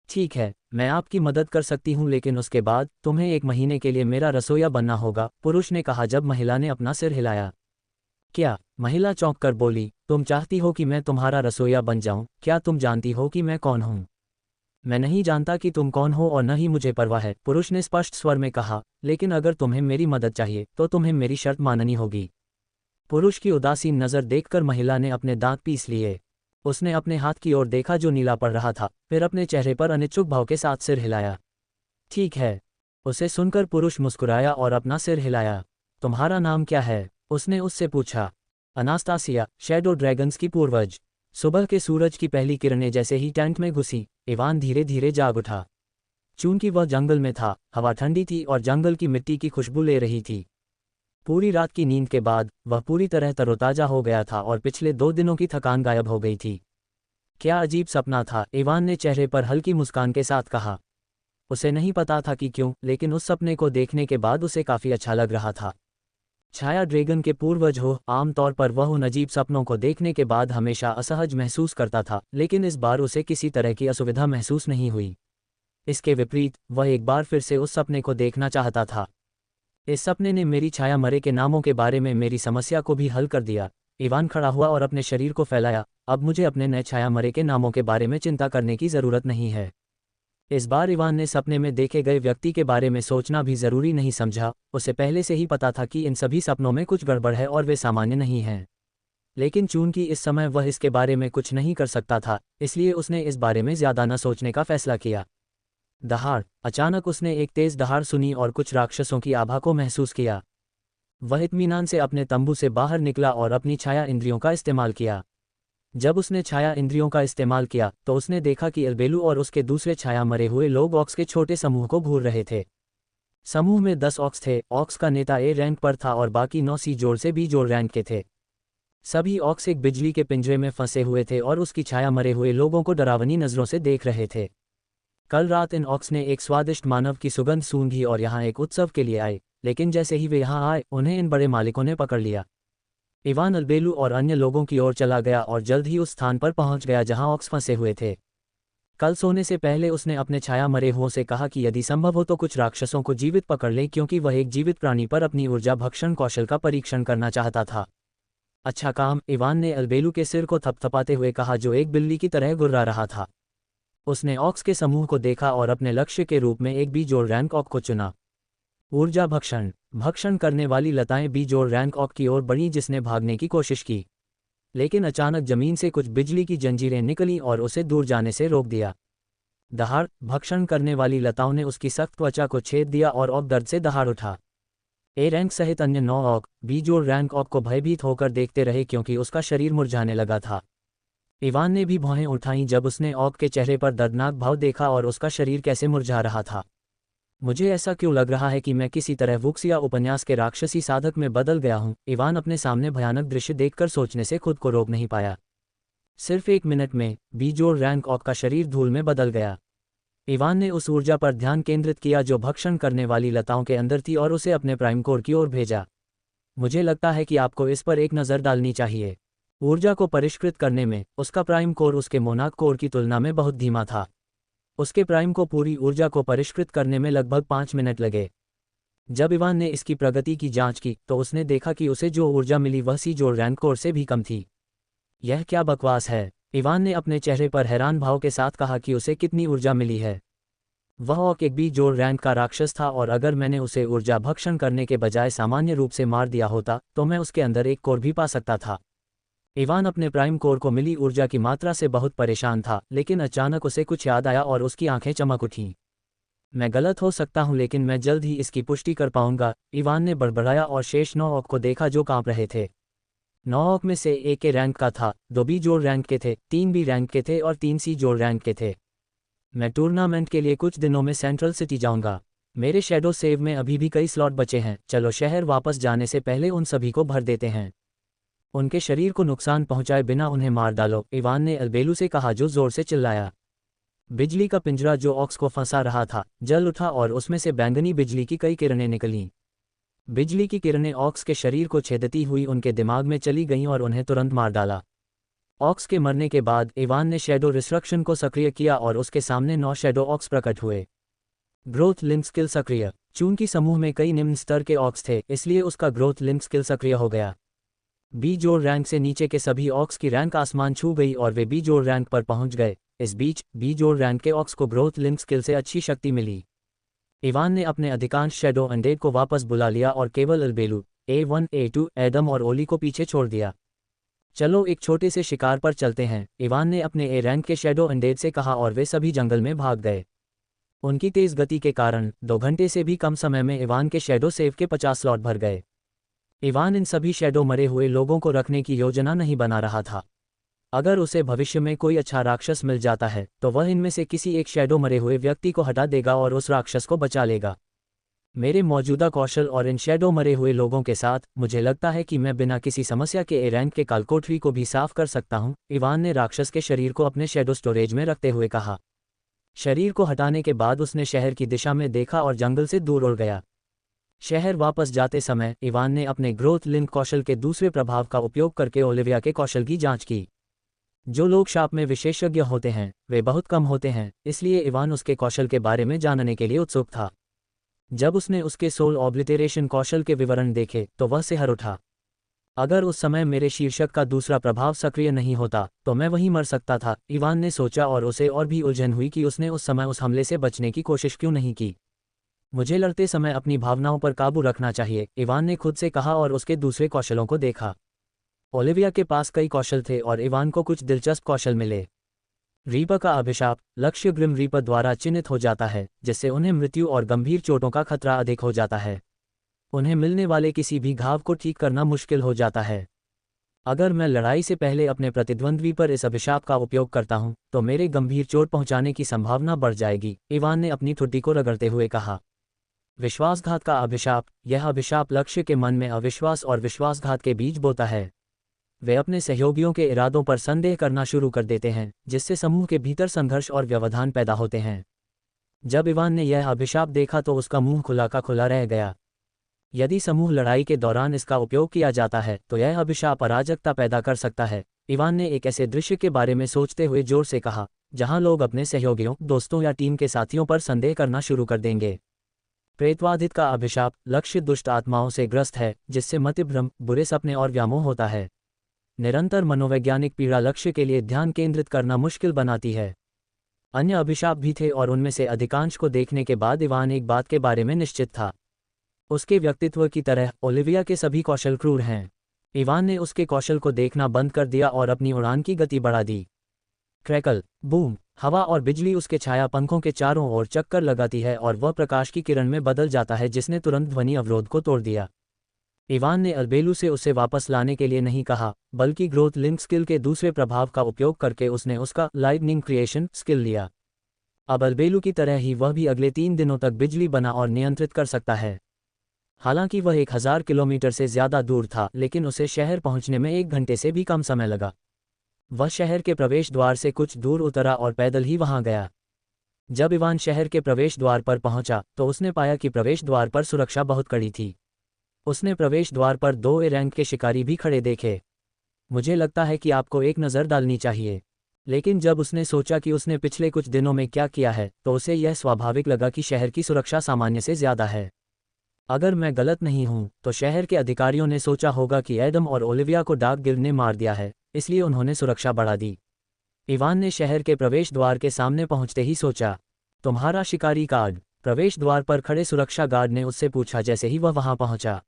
ठीक है, मैं आपकी मदद कर सकती हूँ, लेकिन उसके बाद तुम्हें 1 महीने के लिए मेरा रसोइया बनना होगा, पुरुष ने कहा जब महिला ने अपना सिर हिलाया। क्या? महिला चौंक कर बोली, तुम चाहती हो कि मैं तुम्हारा रसोइया बन जाऊं? क्या तुम जानती हो कि मैं कौन हूं? मैं नहीं जानता कि तुम कौन हो और न ही मुझे परवाह है, पुरुष ने स्पष्ट स्वर में कहा, लेकिन अगर तुम्हें मेरी मदद चाहिए तो तुम्हें मेरी शर्त माननी होगी। पुरुष की उदासीन नज़र देखकर महिला ने अपने दांत पीस लिए। उसने अपने हाथ की ओर देखा जो नीला पड़ रहा था, फिर अपने चेहरे पर अनिच्छुक भाव के साथ सिर हिलाया। ठीक है। उसे सुनकर पुरुष मुस्कुराया और अपना सिर हिलाया। तुम्हारा नाम क्या है? उसने उससे पूछा। अनास्तासिया, शैडो ड्रैगन्स की पूर्वज। सुबह के सूरज की पहली किरणें जैसे ही टेंट में घुसी, इवान धीरे धीरे जाग उठा। चूंकि वह जंगल में था, हवा ठंडी थी और जंगल की मिट्टी की खुशबू ले रही थी। पूरी रात की नींद के बाद वह पूरी तरह तरोताजा हो गया था और पिछले 2 दिनों की थकान गायब हो गई थी। क्या अजीब सपना था, इवान ने चेहरे पर हल्की मुस्कान के साथ कहा। उसे नहीं पता था कि क्यों, लेकिन उस सपने को देखने के बाद उसे काफ़ी अच्छा लग रहा था। छाया ड्रैगन के पूर्वज हो, आमतौर पर वह उन अजीब सपनों को देखने के बाद हमेशा असहज महसूस करता था, लेकिन इस बार उसे किसी तरह की असुविधा महसूस नहीं हुई। इसके विपरीत वह एक बार फिर से उस सपने को देखना चाहता था। इस सपने ने मेरी छाया मरे के नामों के बारे में मेरी समस्या को भी हल कर दिया। इवान खड़ा हुआ और अपने शरीर को फैलाया। अब मुझे अपने नए छाया मरे के नामों के बारे में चिंता करने की ज़रूरत नहीं है। इस बार इवान ने सपने में देखे गए व्यक्ति के बारे में सोचना भी ज़रूरी नहीं समझा। उसे पहले से ही पता था कि इन सभी सपनों में कुछ गड़बड़ है और वे सामान्य नहीं हैं। लेकिन चूंकि इस समय वह इसके बारे में कुछ नहीं कर सकता था, इसलिए उसने इस बारे में ज़्यादा न सोचने का फैसला किया। दहाड़! अचानक उसने एक तेज़ दहाड़ सुनी और कुछ राक्षसों की आभा को महसूस किया। वह इत्मीनान से अपने तंबू से बाहर निकला और अपनी छाया इंद्रियों का इस्तेमाल किया। जब उसने छाया इंद्रियों का इस्तेमाल किया तो उसने देखा कि एल्बेलू और उसके दूसरे छाया मरे हुए लोग ऑक्स के छोटे समूह को घूर रहे थे। समूह में 10 ऑक्स थे। ऑक्स का नेता A रैंक पर था और बाकी 9 सी जोड़ से B जोड़ रैंक के थे। सभी ऑक्स एक बिजली के पिंजरे में फंसे हुए थे और उसकी छाया मरे हुए लोगों को डरावनी नज़रों से देख रहे थे। कल रात इन ऑक्स ने एक स्वादिष्ट मानव की सुगंध सूंघी और यहाँ एक उत्सव के लिए आए। लेकिन जैसे ही वे यहाँ आए उन्हें इन बड़े मालिकों ने पकड़ लिया। इवान अल्बेलू और अन्य लोगों की ओर चला गया और जल्द ही उस स्थान पर पहुंच गया जहां ऑक्स फंसे हुए थे। कल सोने से पहले उसने अपने छाया मरे हुओं से कहा कि यदि संभव हो तो कुछ राक्षसों को जीवित पकड़ ले, क्योंकि वह एक जीवित प्राणी पर अपनी ऊर्जा भक्षण कौशल का परीक्षण करना चाहता था। अच्छा काम, इवान ने अल्बेलू के सिर को थपथपाते हुए कहा, जो एक बिल्ली की तरह गुर्रा रहा था। उसने ऑक्स के समूह को देखा और अपने लक्ष्य के रूप में एक बीजोड़ रैंक ऑक को चुना। ऊर्जा भक्षण भक्षण करने वाली लताएं बीजोड़ रैंक ऑक की ओर बढ़ीं, जिसने भागने की कोशिश की, लेकिन अचानक जमीन से कुछ बिजली की जंजीरें निकलीं और उसे दूर जाने से रोक दिया। दहाड़ भक्षण करने वाली लताओं ने उसकी सख्त त्वचा को छेद दिया और ऑक दर्द से दहाड़ उठा। ए रैंक सहित अन्य 9 ऑक बीजोड़ रैंक ऑक को भयभीत होकर देखते रहे, क्योंकि उसका शरीर मुरझाने लगा था। इवान ने भी भौहें उठाईं जब उसने ऑक के चेहरे पर दर्दनाक भाव देखा और उसका शरीर कैसे मुरझा रहा था। मुझे ऐसा क्यों लग रहा है कि मैं किसी तरह वुक्सिया उपन्यास के राक्षसी साधक में बदल गया हूं। इवान अपने सामने भयानक दृश्य देखकर सोचने से खुद को रोक नहीं पाया। सिर्फ 1 मिनट में बीजोड़ रैंक ऑक का शरीर धूल में बदल गया। इवान ने उस ऊर्जा पर ध्यान केंद्रित किया जो भक्षण करने वाली लताओं के अंदर थी और उसे अपने प्राइम कोर की ओर भेजा। मुझे लगता है कि आपको इस पर एक नज़र डालनी चाहिए। ऊर्जा को परिष्कृत करने में उसका प्राइम कोर उसके मोनाक कोर की तुलना में बहुत धीमा था। उसके प्राइम को पूरी ऊर्जा को परिष्कृत करने में लगभग 5 मिनट लगे। जब इवान ने इसकी प्रगति की जांच की तो उसने देखा कि उसे जो ऊर्जा मिली वह बीजोड़ रैंक कोर से भी कम थी। यह क्या बकवास है, इवान ने अपने चेहरे पर हैरान भाव के साथ कहा कि उसे कितनी ऊर्जा मिली है। वह ऑक एक बीजोड़ रैंक का राक्षस था और अगर मैंने उसे ऊर्जा भक्षण करने के बजाय सामान्य रूप से मार दिया होता तो मैं उसके अंदर एक कोर भी पा सकता था। इवान अपने प्राइम कोर को मिली ऊर्जा की मात्रा से बहुत परेशान था, लेकिन अचानक उसे कुछ याद आया और उसकी आंखें चमक उठीं। मैं गलत हो सकता हूं, लेकिन मैं जल्द ही इसकी पुष्टि कर पाऊंगा, इवान ने बड़बड़ाया और शेष 9 ऑक को देखा जो कांप रहे थे। 9 ऑक में से 1 ए रैंक का था, 2 बी जोड़ रैंक के थे, 3 बी रैंक के थे और 3 सी जोड़ रैंक के थे। मैं टूर्नामेंट के लिए कुछ दिनों में सेंट्रल सिटी जाऊंगा। मेरे शैडो सेव में अभी भी कई स्लॉट बचे हैं। चलो शहर वापस जाने से पहले उन सभी को भर देते हैं। उनके शरीर को नुकसान पहुंचाए बिना उन्हें मार डालो, इवान ने अल्बेलू से कहा जो जोर से चिल्लाया। बिजली का पिंजरा जो ऑक्स को फंसा रहा था जल उठा और उसमें से बैंगनी बिजली की कई किरणें निकलीं। बिजली की किरणें ऑक्स के शरीर को छेदती हुई उनके दिमाग में चली गईं और उन्हें तुरंत मार डाला। ऑक्स के मरने के बाद इवान ने शैडो रिस्ट्रक्शन को सक्रिय किया और उसके सामने 9 शैडो ऑक्स प्रकट हुए। ग्रोथ लिंक स्किल सक्रिय। चूंकि समूह में कई निम्न स्तर के ऑक्स थे, इसलिए उसका ग्रोथ लिंक स्किल सक्रिय हो गया। बी जोड़ रैंक से नीचे के सभी ऑक्स की रैंक आसमान छू गई और वे बी जोड़ रैंक पर पहुंच गए। इस बीच बी जोड़ रैंक के ऑक्स को ग्रोथ लिंक स्किल से अच्छी शक्ति मिली। इवान ने अपने अधिकांश शैडो अनडेड को वापस बुला लिया और केवल अल्बेलू, A1, A2, एडम और ओली को पीछे छोड़ दिया। चलो एक छोटे से शिकार पर चलते हैं, इवान ने अपने ए रैंक के शैडो अनडेड से कहा और वे सभी जंगल में भाग गए। उनकी तेज गति के कारण 2 घंटे से भी कम समय में इवान के शैडो सेव के 50 स्लॉट भर गए। इवान इन सभी शैडो मरे हुए लोगों को रखने की योजना नहीं बना रहा था। अगर उसे भविष्य में कोई अच्छा राक्षस मिल जाता है तो वह इनमें से किसी एक शैडो मरे हुए व्यक्ति को हटा देगा और उस राक्षस को बचा लेगा। मेरे मौजूदा कौशल और इन शैडो मरे हुए लोगों के साथ मुझे लगता है कि मैं बिना किसी समस्या के ए रैंक के कालकोठरी को भी साफ कर सकता हूं, इवान ने राक्षस के शरीर को अपने शैडो स्टोरेज में रखते हुए कहा। शरीर को हटाने के बाद उसने शहर की दिशा में देखा और जंगल से दूर उड़ गया। शहर वापस जाते समय इवान ने अपने ग्रोथ लिंक कौशल के दूसरे प्रभाव का उपयोग करके ओलिविया के कौशल की जांच की। जो लोग शाप में विशेषज्ञ होते हैं वे बहुत कम होते हैं, इसलिए इवान उसके कौशल के बारे में जानने के लिए उत्सुक था। जब उसने उसके सोल ऑब्लिटेरेशन कौशल के विवरण देखे तो वह सिहर उठा। अगर उस समय मेरे शीर्षक का दूसरा प्रभाव सक्रिय नहीं होता तो मैं वहीं मर सकता था, इवान ने सोचा और उसे और भी उलझन हुई कि उसने उस समय उस हमले से बचने की कोशिश क्यों नहीं की। मुझे लड़ते समय अपनी भावनाओं पर काबू रखना चाहिए, इवान ने खुद से कहा और उसके दूसरे कौशलों को देखा। ओलिविया के पास कई कौशल थे और इवान को कुछ दिलचस्प कौशल मिले। रीपर का अभिशाप लक्ष्य ग्रिम रीपर द्वारा चिन्हित हो जाता है, जिससे उन्हें मृत्यु और गंभीर चोटों का खतरा अधिक हो जाता है। उन्हें मिलने वाले किसी भी घाव को ठीक करना मुश्किल हो जाता है। अगर मैं लड़ाई से पहले अपने प्रतिद्वंद्वी पर इस अभिशाप का उपयोग करता हूं तो मेरे गंभीर चोट पहुंचाने की संभावना बढ़ जाएगी, इवान ने अपनी ठुड्डी को रगड़ते हुए कहा। विश्वासघात का अभिशाप। यह अभिशाप लक्ष्य के मन में अविश्वास और विश्वासघात के बीच बोता है। वे अपने सहयोगियों के इरादों पर संदेह करना शुरू कर देते हैं, जिससे समूह के भीतर संघर्ष और व्यवधान पैदा होते हैं। जब इवान ने यह अभिशाप देखा तो उसका मुंह खुला का खुला रह गया। यदि समूह लड़ाई के दौरान इसका उपयोग किया जाता है तो यह अभिशाप अराजकता पैदा कर सकता है। इवान ने एक ऐसे दृश्य के बारे में सोचते हुए जोर से कहा जहां लोग अपने सहयोगियों, दोस्तों या टीम के साथियों पर संदेह करना शुरू कर देंगे। प्रेतवाधित का अभिशाप लक्ष्य दुष्ट आत्माओं से ग्रस्त है, जिससे मतिभ्रम, बुरे सपने और व्यामोह होता है। निरंतर मनोवैज्ञानिक पीड़ा लक्ष्य के लिए ध्यान केंद्रित करना मुश्किल बनाती है। अन्य अभिशाप भी थे और उनमें से अधिकांश को देखने के बाद इवान एक बात के बारे में निश्चित था। उसके व्यक्तित्व की तरह ओलिविया के सभी कौशल क्रूर हैं। इवान ने उसके कौशल को देखना बंद कर दिया और अपनी उड़ान की गति बढ़ा दी। क्रैकल, बूम, हवा और बिजली उसके छाया पंखों के चारों ओर चक्कर लगाती है और वह प्रकाश की किरण में बदल जाता है जिसने तुरंत ध्वनि अवरोध को तोड़ दिया। इवान ने अल्बेलू से उसे वापस लाने के लिए नहीं कहा, बल्कि ग्रोथ लिंक स्किल के दूसरे प्रभाव का उपयोग करके उसने उसका लाइटनिंग क्रिएशन स्किल लिया। अब अल्बेलू की तरह ही वह भी अगले 3 दिनों तक बिजली बना और नियंत्रित कर सकता है। हालांकि वह 1000 किलोमीटर से ज्यादा दूर था, लेकिन उसे शहर पहुंचने में 1 घंटे से भी कम समय लगा। वह शहर के प्रवेश द्वार से कुछ दूर उतरा और पैदल ही वहां गया। जब इवान शहर के प्रवेश द्वार पर पहुंचा तो उसने पाया कि प्रवेश द्वार पर सुरक्षा बहुत कड़ी थी। उसने प्रवेश द्वार पर 2 ए रैंक के शिकारी भी खड़े देखे। मुझे लगता है कि आपको एक नज़र डालनी चाहिए। लेकिन जब उसने सोचा कि उसने पिछले कुछ दिनों में क्या किया है तो उसे यह स्वाभाविक लगा कि शहर की सुरक्षा सामान्य से ज्यादा है। अगर मैं गलत नहीं हूं तो शहर के अधिकारियों ने सोचा होगा कि एडम और ओलिविया को डार्क गिल्ड ने मार दिया है, इसलिए उन्होंने सुरक्षा बढ़ा दी। इवान ने शहर के प्रवेश द्वार के सामने पहुंचते ही सोचा, तुम्हारा शिकारी कार्ड? प्रवेश द्वार पर खड़े सुरक्षा गार्ड ने उससे पूछा जैसे ही वह वहां पहुंचा।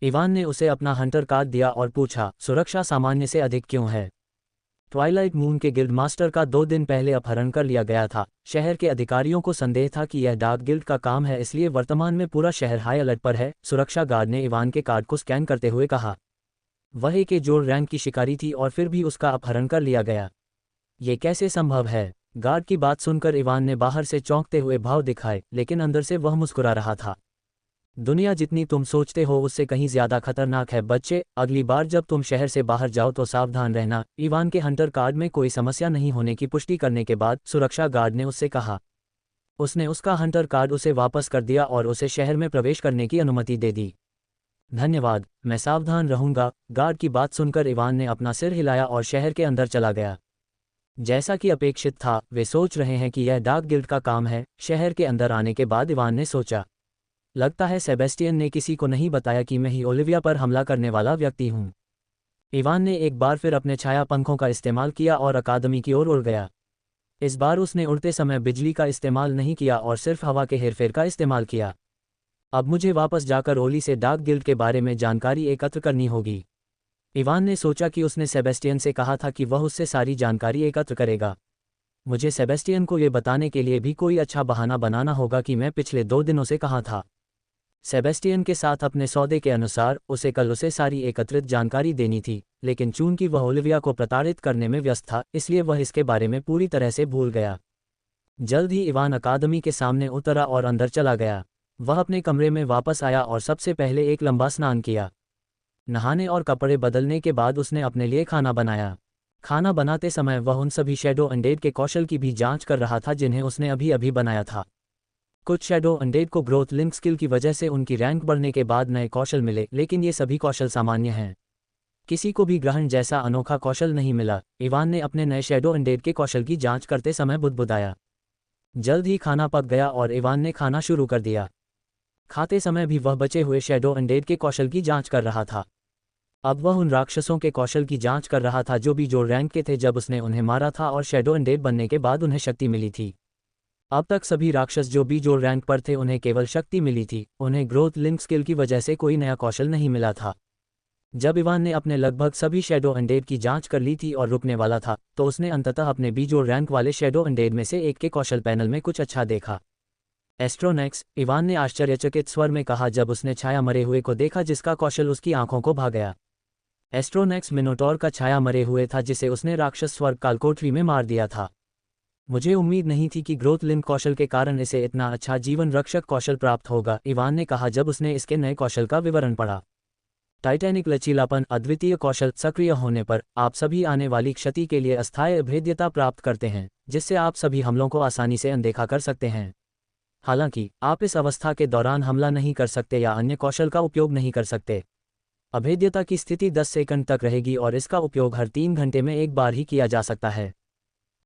इवान ने उसे अपना हंटर कार्ड दिया और पूछा, सुरक्षा सामान्य से अधिक क्यों है? ट्वाइलाइट मून के गिल्ड मास्टर का 2 दिन पहले अपहरण कर लिया गया था। शहर के अधिकारियों को संदेह था कि यह डार्क गिल्ड का काम है, इसलिए वर्तमान में पूरा शहर हाई अलर्ट पर है। सुरक्षा गार्ड ने इवान के कार्ड को स्कैन करते हुए कहा। वह एक जोड़ रैंक की शिकारी थी और फिर भी उसका अपहरण कर लिया गया। ये कैसे संभव है? गार्ड की बात सुनकर इवान ने बाहर से चौंकते हुए भाव दिखाए, लेकिन अंदर से वह मुस्कुरा रहा था। दुनिया जितनी तुम सोचते हो उससे कहीं ज्यादा खतरनाक है बच्चे। अगली बार जब तुम शहर से बाहर जाओ तो सावधान रहना। इवान के हंटर कार्ड में कोई समस्या नहीं होने की पुष्टि करने के बाद सुरक्षा गार्ड ने उससे कहा। उसने उसका हंटर कार्ड उसे वापस कर दिया और उसे शहर में प्रवेश करने की अनुमति दे दी। धन्यवाद, मैं सावधान रहूंगा। गार्ड की बात सुनकर इवान ने अपना सिर हिलाया और शहर के अंदर चला गया। जैसा कि अपेक्षित था, वे सोच रहे हैं कि यह डार्क गिल्ड का काम है। शहर के अंदर आने के बाद इवान ने सोचा, लगता है सेबेस्टियन ने किसी को नहीं बताया कि मैं ही ओलिविया पर हमला करने वाला व्यक्ति हूं। इवान ने एक बार फिर अपने छाया पंखों का इस्तेमाल किया और अकादमी की ओर उड़ गया। इस बार उसने उड़ते समय बिजली का इस्तेमाल नहीं किया और सिर्फ हवा के हेरफेर का इस्तेमाल किया। अब मुझे वापस जाकर ओली से डार्क गिल्ड के बारे में जानकारी एकत्र करनी होगी। इवान ने सोचा कि उसने सेबेस्टियन से कहा था कि वह उससे सारी जानकारी एकत्र करेगा। मुझे सेबेस्टियन को ये बताने के लिए भी कोई अच्छा बहाना बनाना होगा कि मैं पिछले 2 दिनों से कहाँ था। सेबेस्टियन के साथ अपने सौदे के अनुसार उसे कल उसे सारी एकत्रित जानकारी देनी थी, लेकिन चूंकि वह ओलिविया को प्रताड़ित करने में व्यस्त था, इसलिए वह इसके बारे में पूरी तरह से भूल गया। जल्द ही इवान अकादमी के सामने उतरा और अंदर चला गया। वह अपने कमरे में वापस आया और सबसे पहले एक लंबा स्नान किया। नहाने और कपड़े बदलने के बाद उसने अपने लिए खाना बनाया। खाना बनाते समय वह उन सभी शैडो अनडेड के कौशल की भी जांच कर रहा था जिन्हें उसने अभी अभी बनाया था। कुछ शैडो अनडेड को ग्रोथ लिंक स्किल की वजह से उनकी रैंक बढ़ने के बाद नए कौशल मिले, लेकिन ये सभी कौशल सामान्य हैं। किसी को भी ग्रहण जैसा अनोखा कौशल नहीं मिला। इवान ने अपने नए शैडो अनडेड के कौशल की जांच करते समय बुदबुदाया। जल्द ही खाना पक गया और इवान ने खाना शुरू कर दिया। खाते समय भी वह बचे हुए शैडो अनडेड के कौशल की जांच कर रहा था। अब वह उन राक्षसों के कौशल की जांच कर रहा था जो भी जो रैंक के थे जब उसने उन्हें मारा था और शैडो अनडेड बनने के बाद उन्हें शक्ति मिली थी। अब तक सभी राक्षस जो भी जो रैंक पर थे उन्हें केवल शक्ति मिली थी, उन्हें ग्रोथ लिंक स्किल की वजह से कोई नया कौशल नहीं मिला था। जब इवान ने अपने लगभग सभी शैडो अनडेड की जांच कर ली थी और रुकने वाला था, तो उसने अंततः अपने बीजो रैंक वाले शैडो अनडेड में से एक के कौशल पैनल में कुछ अच्छा देखा। एस्ट्रोनेक्स, इवान ने आश्चर्यचकित स्वर में कहा जब उसने छाया मरे हुए को देखा जिसका कौशल उसकी आंखों को भा गया। एस्ट्रोनेक्स मिनोटॉर का छाया मरे हुए था जिसे उसने राक्षस स्वर्ग कालकोठरी में मार दिया था। मुझे उम्मीद नहीं थी कि ग्रोथ लिंक कौशल के कारण इसे इतना अच्छा जीवन रक्षक कौशल प्राप्त होगा, इवान ने कहा जब उसने इसके नए कौशल का विवरण पढ़ा। टाइटैनिक लचीलापन, अद्वितीय कौशल सक्रिय होने पर आप सभी आने वाली क्षति के लिए अस्थायी अभेद्यता प्राप्त करते हैं, जिससे आप सभी हमलों को आसानी से अनदेखा कर सकते हैं। हालांकि आप इस अवस्था के दौरान हमला नहीं कर सकते या अन्य कौशल का उपयोग नहीं कर सकते। अभेद्यता की स्थिति 10 सेकंड तक रहेगी और इसका उपयोग हर 3 घंटे में एक बार ही किया जा सकता है।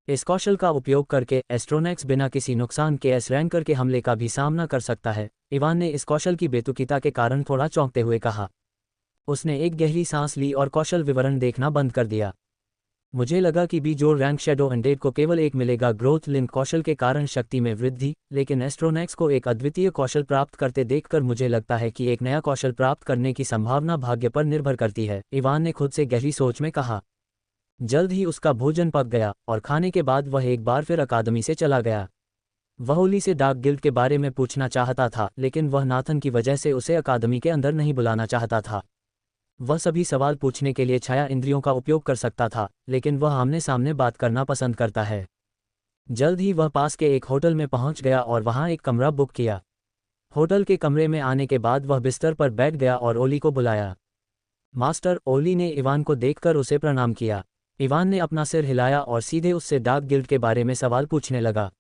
इस कौशल का उपयोग करके एस्ट्रोनेक्स बिना किसी नुकसान के एस रैंकर के हमले का भी सामना कर सकता है। इवान ने इस कौशल की बेतुकीता के कारण थोड़ा चौंकते हुए कहा। उसने एक गहरी सांस ली और कौशल विवरण देखना बंद कर दिया। मुझे लगा कि बीजोर रैंक शैडो अनडेड को केवल एक मिलेगा ग्रोथ लिंक कौशल के कारण शक्ति में वृद्धि, लेकिन एस्ट्रोनेक्स को एक अद्वितीय कौशल प्राप्त करते देखकर मुझे लगता है कि एक नया कौशल प्राप्त करने की संभावना भाग्य पर निर्भर करती है, इवान ने खुद से गहरी सोच में कहा। जल्द ही उसका भोजन पक गया और खाने के बाद वह एक बार फिर अकादमी से चला गया। वह ओली से डार्क गिल्ड के बारे में पूछना चाहता था, लेकिन वह नाथन की वजह से उसे अकादमी के अंदर नहीं बुलाना चाहता था। वह सभी सवाल पूछने के लिए छाया इंद्रियों का उपयोग कर सकता था, लेकिन वह आमने सामने बात करना पसंद करता है। जल्द ही वह पास के एक होटल में पहुंच गया और वहां एक कमरा बुक किया। होटल के कमरे में आने के बाद वह बिस्तर पर बैठ गया और ओली को बुलाया। मास्टर, ओली ने इवान को देखकर उसे प्रणाम किया। इवान ने अपना सिर हिलाया और सीधे उससे डार्क गिल्ड के बारे में सवाल पूछने लगा।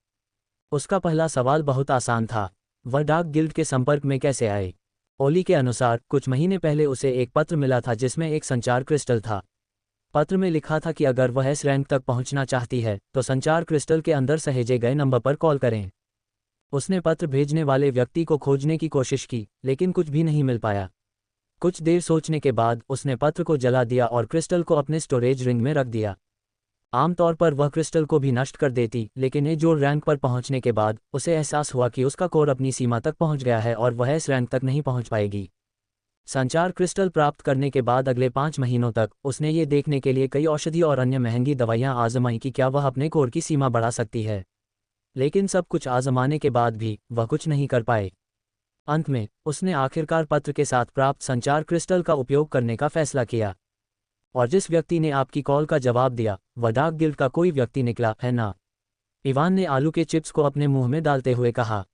उसका पहला सवाल बहुत आसान था, वह डार्क गिल्ड के संपर्क में कैसे आए। ओली के अनुसार कुछ महीने पहले उसे एक पत्र मिला था जिसमें एक संचार क्रिस्टल था। पत्र में लिखा था कि अगर वह एस रैंक तक पहुंचना चाहती है तो संचार क्रिस्टल के अंदर सहेजे गए नंबर पर कॉल करें। उसने पत्र भेजने वाले व्यक्ति को खोजने की कोशिश की, लेकिन कुछ भी नहीं मिल पाया। कुछ देर सोचने के बाद उसने पत्र को जला दिया और क्रिस्टल को अपने स्टोरेज रिंग में रख दिया। आमतौर पर वह क्रिस्टल को भी नष्ट कर देती, लेकिन एजोर रैंक पर पहुंचने के बाद उसे एहसास हुआ कि उसका कोर अपनी सीमा तक पहुंच गया है और वह एस रैंक तक नहीं पहुंच पाएगी। संचार क्रिस्टल प्राप्त करने के बाद अगले 5 महीनों तक उसने ये देखने के लिए कई औषधि और अन्य महंगी दवाइयां आजमाई कि क्या वह अपने कोर की सीमा बढ़ा सकती है, लेकिन सब कुछ आजमाने के बाद भी वह कुछ नहीं कर पाए। अंत में उसने आखिरकार पत्र के साथ प्राप्त संचार क्रिस्टल का उपयोग करने का फैसला किया। और जिस व्यक्ति ने आपकी कॉल का जवाब दिया वह डार्क गिल्ड का कोई व्यक्ति निकला, है ना? इवान ने आलू के चिप्स को अपने मुंह में डालते हुए कहा।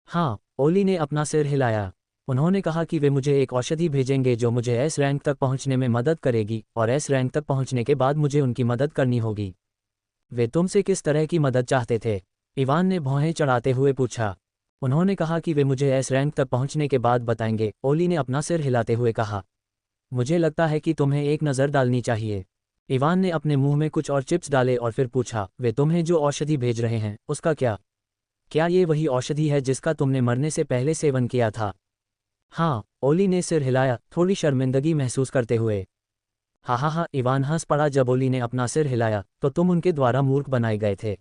हाँ, ओली ने अपना सिर हिलाया। उन्होंने कहा कि वे मुझे एक औषधि भेजेंगे जो मुझे एस रैंक तक पहुंचने में मदद करेगी, और एस रैंक तक पहुंचने के बाद मुझे उनकी मदद करनी होगी। वे तुमसे किस तरह की मदद चाहते थे? इवान ने भौहें चढ़ाते हुए पूछा। उन्होंने कहा कि वे मुझे एस रैंक तक पहुंचने के बाद बताएंगे, ओली ने अपना सिर हिलाते हुए कहा। मुझे लगता है कि तुम्हें एक नज़र डालनी चाहिए। इवान ने अपने मुंह में कुछ और चिप्स डाले और फिर पूछा, वे तुम्हें जो औषधि भेज रहे हैं उसका क्या? क्या ये वही औषधि है जिसका तुमने मरने से पहले सेवन किया था? हाँ, ओली ने सिर हिलाया, थोड़ी शर्मिंदगी महसूस करते हुए। हा, इवान हंस पड़ा जब ओली ने अपना सिर हिलाया। तो तुम उनके द्वारा मूर्ख बनाए गए थे।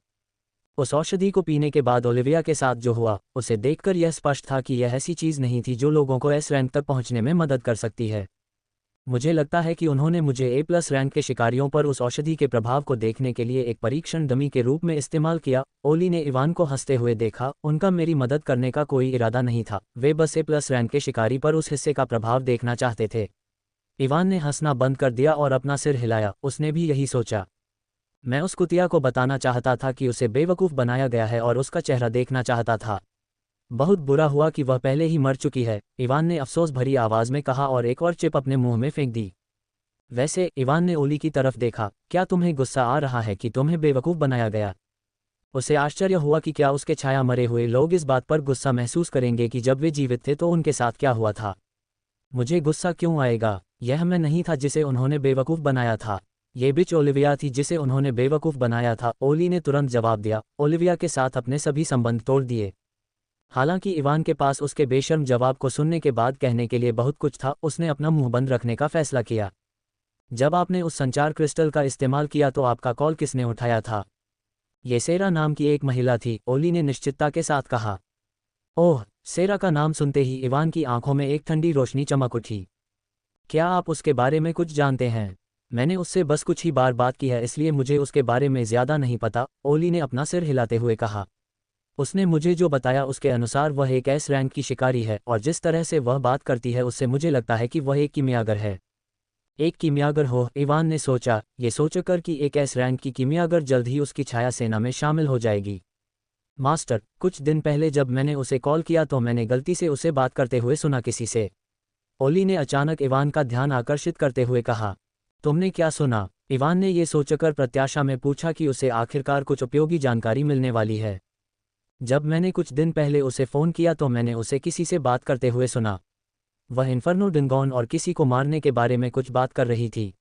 उस औषधि को पीने के बाद ओलिविया के साथ जो हुआ उसे देखकर यह स्पष्ट था कि यह ऐसी चीज़ नहीं थी जो लोगों को एस रैंक तक पहुंचने में मदद कर सकती है। मुझे लगता है कि उन्होंने मुझे ए+ रैंक के शिकारियों पर उस औषधि के प्रभाव को देखने के लिए एक परीक्षण डमी के रूप में इस्तेमाल किया। ओली ने इवान को हंसते हुए देखा। उनका मेरी मदद करने का कोई इरादा नहीं था, वे बस ए+ रैंक के शिकारी पर उस हिस्से का प्रभाव देखना चाहते थे। इवान ने हंसना बंद कर दिया और अपना सिर हिलाया। उसने भी यही सोचा। मैं उस कुतिया को बताना चाहता था कि उसे बेवकूफ़ बनाया गया है और उसका चेहरा देखना चाहता था। बहुत बुरा हुआ कि वह पहले ही मर चुकी है, इवान ने अफसोस भरी आवाज़ में कहा और एक और चिप अपने मुंह में फेंक दी। वैसे, इवान ने ओली की तरफ देखा, क्या तुम्हें गुस्सा आ रहा है कि तुम्हें बेवकूफ़ बनाया गया? उसे आश्चर्य हुआ कि क्या उसके छाया मरे हुए लोग इस बात पर गुस्सा महसूस करेंगे कि जब वे जीवित थे तो उनके साथ क्या हुआ था। मुझे गुस्सा क्यों आएगा? यह मैं नहीं था जिसे उन्होंने बेवकूफ़ बनाया था, ये बिच ओलिविया थी जिसे उन्होंने बेवकूफ़ बनाया था, ओली ने तुरंत जवाब दिया। ओलिविया के साथ अपने सभी संबंध तोड़ दिए। हालांकि इवान के पास उसके बेशर्म जवाब को सुनने के बाद कहने के लिए बहुत कुछ था, उसने अपना मुंह बंद रखने का फैसला किया। जब आपने उस संचार क्रिस्टल का इस्तेमाल किया तो आपका कॉल किसने उठाया था? ये सेरा नाम की एक महिला थी, ओली ने निश्चितता के साथ कहा। ओह, सेरा का नाम सुनते ही इवान की आंखों में एक ठंडी रोशनी चमक उठी। क्या आप उसके बारे में कुछ जानते हैं? मैंने उससे बस कुछ ही बार बात की है, इसलिए मुझे उसके बारे में ज़्यादा नहीं पता, ओली ने अपना सिर हिलाते हुए कहा। उसने मुझे जो बताया उसके अनुसार वह एक एस रैंक की शिकारी है, और जिस तरह से वह बात करती है उससे मुझे लगता है कि वह एक कीमियागर है। एक कीमियागर हो, इवान ने सोचा, ये सोचकर कि एक एस रैंक की कीमियागर जल्द ही उसकी छाया सेना में शामिल हो जाएगी। मास्टर, कुछ दिन पहले जब मैंने उसे कॉल किया तो मैंने गलती से उसे बात करते हुए सुना किसी से। ओली ने अचानक इवान का ध्यान आकर्षित करते हुए कहा। तुमने क्या सुना? इवान ने ये सोचकर प्रत्याशा में पूछा कि उसे आखिरकार कुछ उपयोगी जानकारी मिलने वाली है। जब मैंने कुछ दिन पहले उसे फ़ोन किया तो मैंने उसे किसी से बात करते हुए सुना। वह इन्फर्नो डंगॉन और किसी को मारने के बारे में कुछ बात कर रही थी।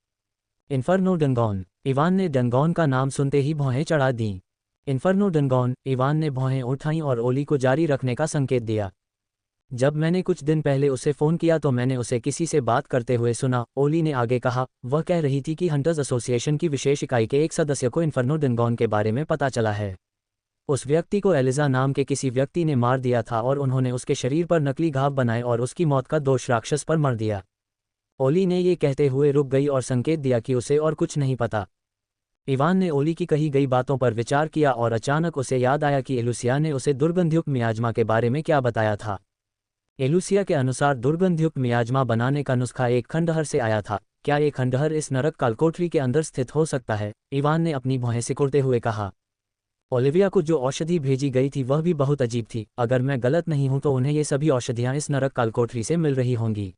इन्फर्नो डंगॉन। इवान ने डंगॉन का नाम सुनते ही भौहें चढ़ा दीं। इन्फर्नो डंगॉन। इवान ने भौहें उठाईं और ओली को जारी रखने का संकेत दिया। जब मैंने कुछ दिन पहले उसे फ़ोन किया तो मैंने उसे किसी से बात करते हुए सुना, ओली ने आगे कहा। वह कह रही थी कि हंटर्स एसोसिएशन की विशेष इकाई के एक सदस्य को इन्फर्नो डंगॉन के बारे में पता चला है। उस व्यक्ति को एलिजा नाम के किसी व्यक्ति ने मार दिया था और उन्होंने उसके शरीर पर नकली घाव बनाए और उसकी मौत का दोष राक्षस पर मर दिया। ओली ने ये कहते हुए रुक गई और संकेत दिया कि उसे और कुछ नहीं पता। इवान ने ओली की कही गई बातों पर विचार किया और अचानक उसे याद आया कि एलुसिया ने उसे दुर्गंधयुक्त मियाज्मा के बारे में क्या बताया था। एलुसिया के अनुसार दुर्गंधयुक्त मियाज्मा बनाने का नुस्खा एक खंडहर से आया था। क्या एक खंडहर इस नरक कालकोठरी के अंदर स्थित हो सकता है? इवान ने अपनी भौहें सिकुड़ते हुए कहा। ओलिविया को जो औषधि भेजी गई थी वह भी बहुत अजीब थी। अगर मैं गलत नहीं हूं तो उन्हें ये सभी औषधियां इस नरक कालकोठरी से मिल रही होंगी।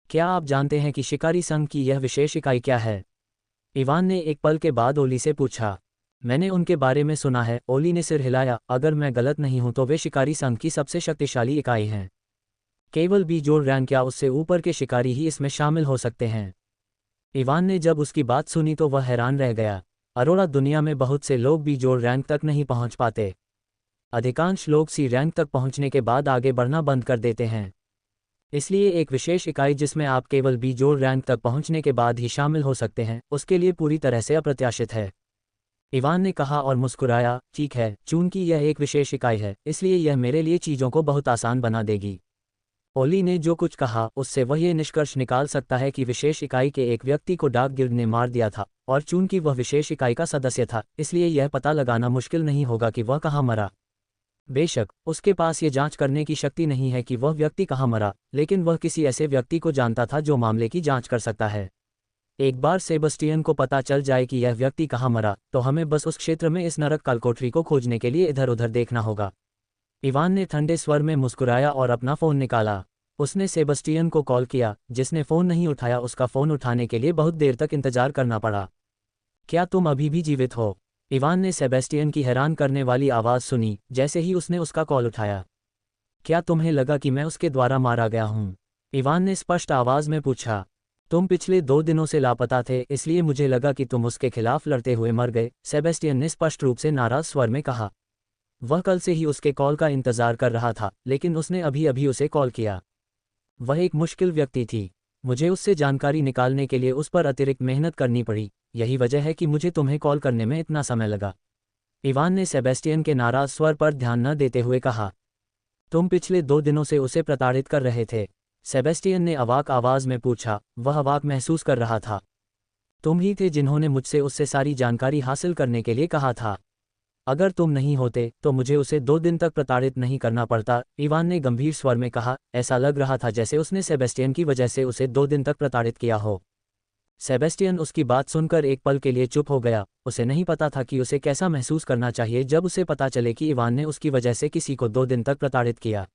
क्या आप जानते हैं कि शिकारी संघ की यह विशेष इकाई क्या है? इवान ने एक पल के बाद ओली से पूछा। मैंने उनके बारे में सुना है, ओली ने सिर हिलाया। अगर मैं गलत नहीं हूं तो वे शिकारी संघ की सबसे शक्तिशाली इकाई हैं। केवल बीजोड़ रैंक या उससे ऊपर के शिकारी ही इसमें शामिल हो सकते हैं। इवान ने जब उसकी बात सुनी तो वह हैरान रह गया। अरोड़ा दुनिया में बहुत से लोग बीजोड़ रैंक तक नहीं पहुंच पाते। अधिकांश लोग सी रैंक तक पहुंचने के बाद आगे बढ़ना बंद कर देते हैं। इसलिए एक विशेष इकाई जिसमें आप केवल बीजोड़ रैंक तक पहुंचने के बाद ही शामिल हो सकते हैं, उसके लिए पूरी तरह से अप्रत्याशित है। इवान ने कहा और मुस्कुराया। ठीक है, चूंकि यह एक विशेष इकाई है इसलिए यह मेरे लिए चीज़ों को बहुत आसान बना देगी। ओली ने जो कुछ कहा उससे वह ये निष्कर्ष निकाल सकता है कि विशेष इकाई के एक व्यक्ति को डार्क गिल्ड ने मार दिया था, और चूंकि वह विशेष इकाई का सदस्य था इसलिए यह पता लगाना मुश्किल नहीं होगा कि वह कहाँ मरा। बेशक उसके पास ये जांच करने की शक्ति नहीं है कि वह व्यक्ति कहाँ मरा, लेकिन वह किसी ऐसे व्यक्ति को जानता था जो मामले की जांच कर सकता है। एक बार सेबस्टियन को पता चल जाए कि यह व्यक्ति कहाँ मरा तो हमें बस उस क्षेत्र में इस नरक कालकोठरी को खोजने के लिए इधर उधर देखना होगा। इवान ने ठंडे स्वर में मुस्कुराया और अपना फ़ोन निकाला। उसने सेबस्टियन को कॉल किया। जिसने फ़ोन नहीं उठाया उसका फ़ोन उठाने के लिए बहुत देर तक इंतजार करना पड़ा। क्या तुम अभी भी जीवित हो? इवान ने सेबेस्टियन की हैरान करने वाली आवाज़ सुनी जैसे ही उसने उसका कॉल उठाया। क्या तुम्हें लगा कि मैं उसके द्वारा मारा गया हूँ? इवान ने स्पष्ट आवाज़ में पूछा। तुम पिछले 2 दिनों से लापता थे इसलिए मुझे लगा कि तुम उसके खिलाफ लड़ते हुए मर गए, सेबेस्टियन ने स्पष्ट रूप से नाराज़ स्वर में कहा। वह कल से ही उसके कॉल का इंतज़ार कर रहा था, लेकिन उसने अभी अभी उसे कॉल किया। वह एक मुश्किल व्यक्ति थी। मुझे उससे जानकारी निकालने के लिए उस पर अतिरिक्त मेहनत करनी पड़ी। यही वजह है कि मुझे तुम्हें कॉल करने में इतना समय लगा। इवान ने सेबेस्टियन के नाराज़ स्वर पर ध्यान न देते हुए कहा। तुम पिछले 2 दिनों से उसे प्रताड़ित कर रहे थे? सेबेस्टियन ने अवाक आवाज़ में पूछा। वह अवाक महसूस कर रहा था। तुम ही थे जिन्होंने मुझसे उससे सारी जानकारी हासिल करने के लिए कहा था। अगर तुम नहीं होते तो मुझे उसे 2 दिन तक प्रताड़ित नहीं करना पड़ता, इवान ने गंभीर स्वर में कहा। ऐसा लग रहा था जैसे उसने सेबेस्टियन की वजह से उसे 2 दिन तक प्रताड़ित किया हो। सेबेस्टियन उसकी बात सुनकर एक पल के लिए चुप हो गया। उसे नहीं पता था कि उसे कैसा महसूस करना चाहिए जब उसे पता चले कि इवान ने उसकी वजह से किसी को 2 दिन तक प्रताड़ित किया।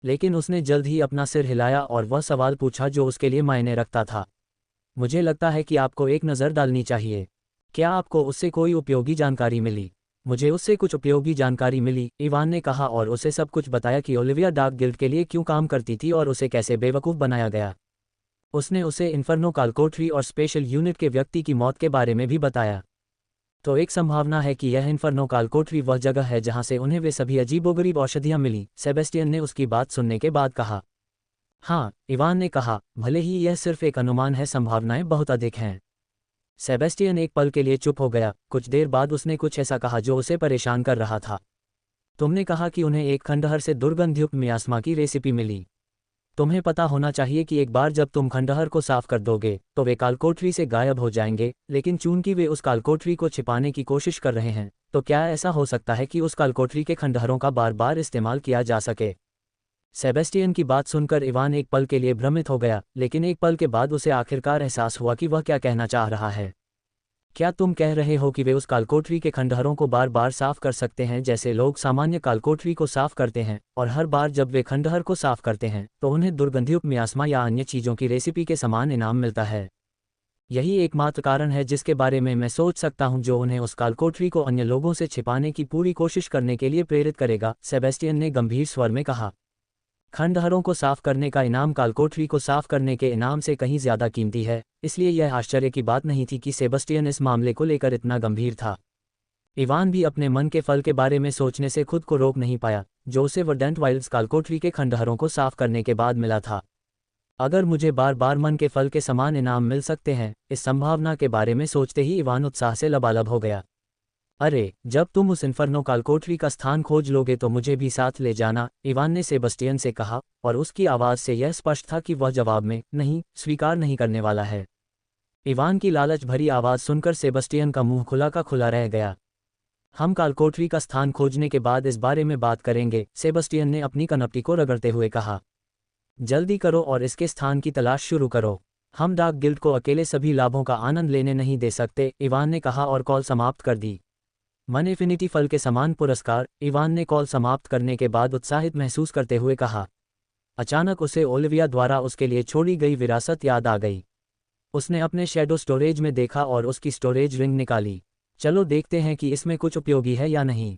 लेकिन उसने जल्द ही अपना सिर हिलाया और वह सवाल पूछा जो उसके लिए मायने रखता था। मुझे लगता है कि आपको एक नज़र डालनी चाहिए। क्या आपको उससे कोई उपयोगी जानकारी मिली? मुझे उससे कुछ उपयोगी जानकारी मिली, इवान ने कहा और उसे सब कुछ बताया कि ओलिविया डार्क गिल्ड के लिए क्यों काम करती थी और उसे कैसे बेवकूफ़ बनाया गया। उसने उसे इन्फर्नो कालकोठरी और स्पेशल यूनिट के व्यक्ति की मौत के बारे में भी बताया। तो एक संभावना है कि यह इन्फर्नो कालकोठरी वह जगह है जहां से उन्हें वे सभी अजीबोगरीब औषधियां मिली, सेबेस्टियन ने उसकी बात सुनने के बाद कहा। हाँ, इवान ने कहा, भले ही यह सिर्फ एक अनुमान है, संभावनाएं बहुत अधिक हैं। सेबेस्टियन एक पल के लिए चुप हो गया। कुछ देर बाद उसने कुछ ऐसा कहा जो उसे परेशान कर रहा था। तुमने कहा कि उन्हें एक खंडहर से दुर्गंधयुक्त मियास्मा की रेसिपी मिली। तुम्हें पता होना चाहिए कि एक बार जब तुम खंडहर को साफ कर दोगे तो वे कालकोठरी से गायब हो जाएंगे, लेकिन चूंकि वे उस कालकोठरी को छिपाने की कोशिश कर रहे हैं तो क्या ऐसा हो सकता है कि उस कालकोठरी के खंडहरों का बार बार इस्तेमाल किया जा सके? सेबेस्टियन की बात सुनकर इवान एक पल के लिए भ्रमित हो गया, लेकिन एक पल के बाद उसे आखिरकार एहसास हुआ कि वह क्या कहना चाह रहा है। क्या तुम कह रहे हो कि वे उस कालकोठरी के खंडहरों को बार बार साफ कर सकते हैं जैसे लोग सामान्य कालकोठरी को साफ करते हैं, और हर बार जब वे खंडहर को साफ करते हैं तो उन्हें दुर्गंधयुक्त मियास्मा या अन्य चीज़ों की रेसिपी के समान इनाम मिलता है? यही एकमात्र कारण है जिसके बारे में मैं सोच सकता हूं जो उन्हें उस कालकोठरी को अन्य लोगों से छिपाने की पूरी कोशिश करने के लिए प्रेरित करेगा, सेबेस्टियन ने गंभीर स्वर में कहा। खंडहरों को साफ करने का इनाम कालकोठरी को साफ करने के इनाम से कहीं ज्यादा कीमती है, इसलिए यह आश्चर्य की बात नहीं थी कि सेबेस्टियन इस मामले को लेकर इतना गंभीर था। इवान भी अपने मन के फल के बारे में सोचने से खुद को रोक नहीं पाया, जो उसे वर्डेंट वाइल्ड्स कालकोठरी के खंडहरों को साफ करने के बाद मिला था। अगर मुझे बार बार मन के फल के समान इनाम मिल सकते हैं, इस संभावना के बारे में सोचते ही इवान उत्साह से लबालब हो गया। अरे, जब तुम उस इन्फर्नो कालकोठरी का स्थान खोज लोगे तो मुझे भी साथ ले जाना, इवान ने सेबेस्टियन से कहा, और उसकी आवाज़ से यह स्पष्ट था कि वह जवाब में नहीं स्वीकार नहीं करने वाला है। इवान की लालच भरी आवाज़ सुनकर सेबेस्टियन का मुंह खुला का खुला रह गया। हम कालकोठरी का स्थान खोजने के बाद इस बारे में बात करेंगे, सेबेस्टियन ने अपनी कनपटी को रगड़ते हुए कहा। जल्दी करो और इसके स्थान की तलाश शुरू करो। हम डार्क गिल्ड को अकेले सभी लाभों का आनंद लेने नहीं दे सकते, इवान ने कहा और कॉल समाप्त कर दी। मन इन्फिनिटी फल के समान पुरस्कार, इवान ने कॉल समाप्त करने के बाद उत्साहित महसूस करते हुए कहा। अचानक उसे ओलिविया द्वारा उसके लिए छोड़ी गई विरासत याद आ गई। उसने अपने शैडो स्टोरेज में देखा और उसकी स्टोरेज रिंग निकाली। चलो देखते हैं कि इसमें कुछ उपयोगी है या नहीं।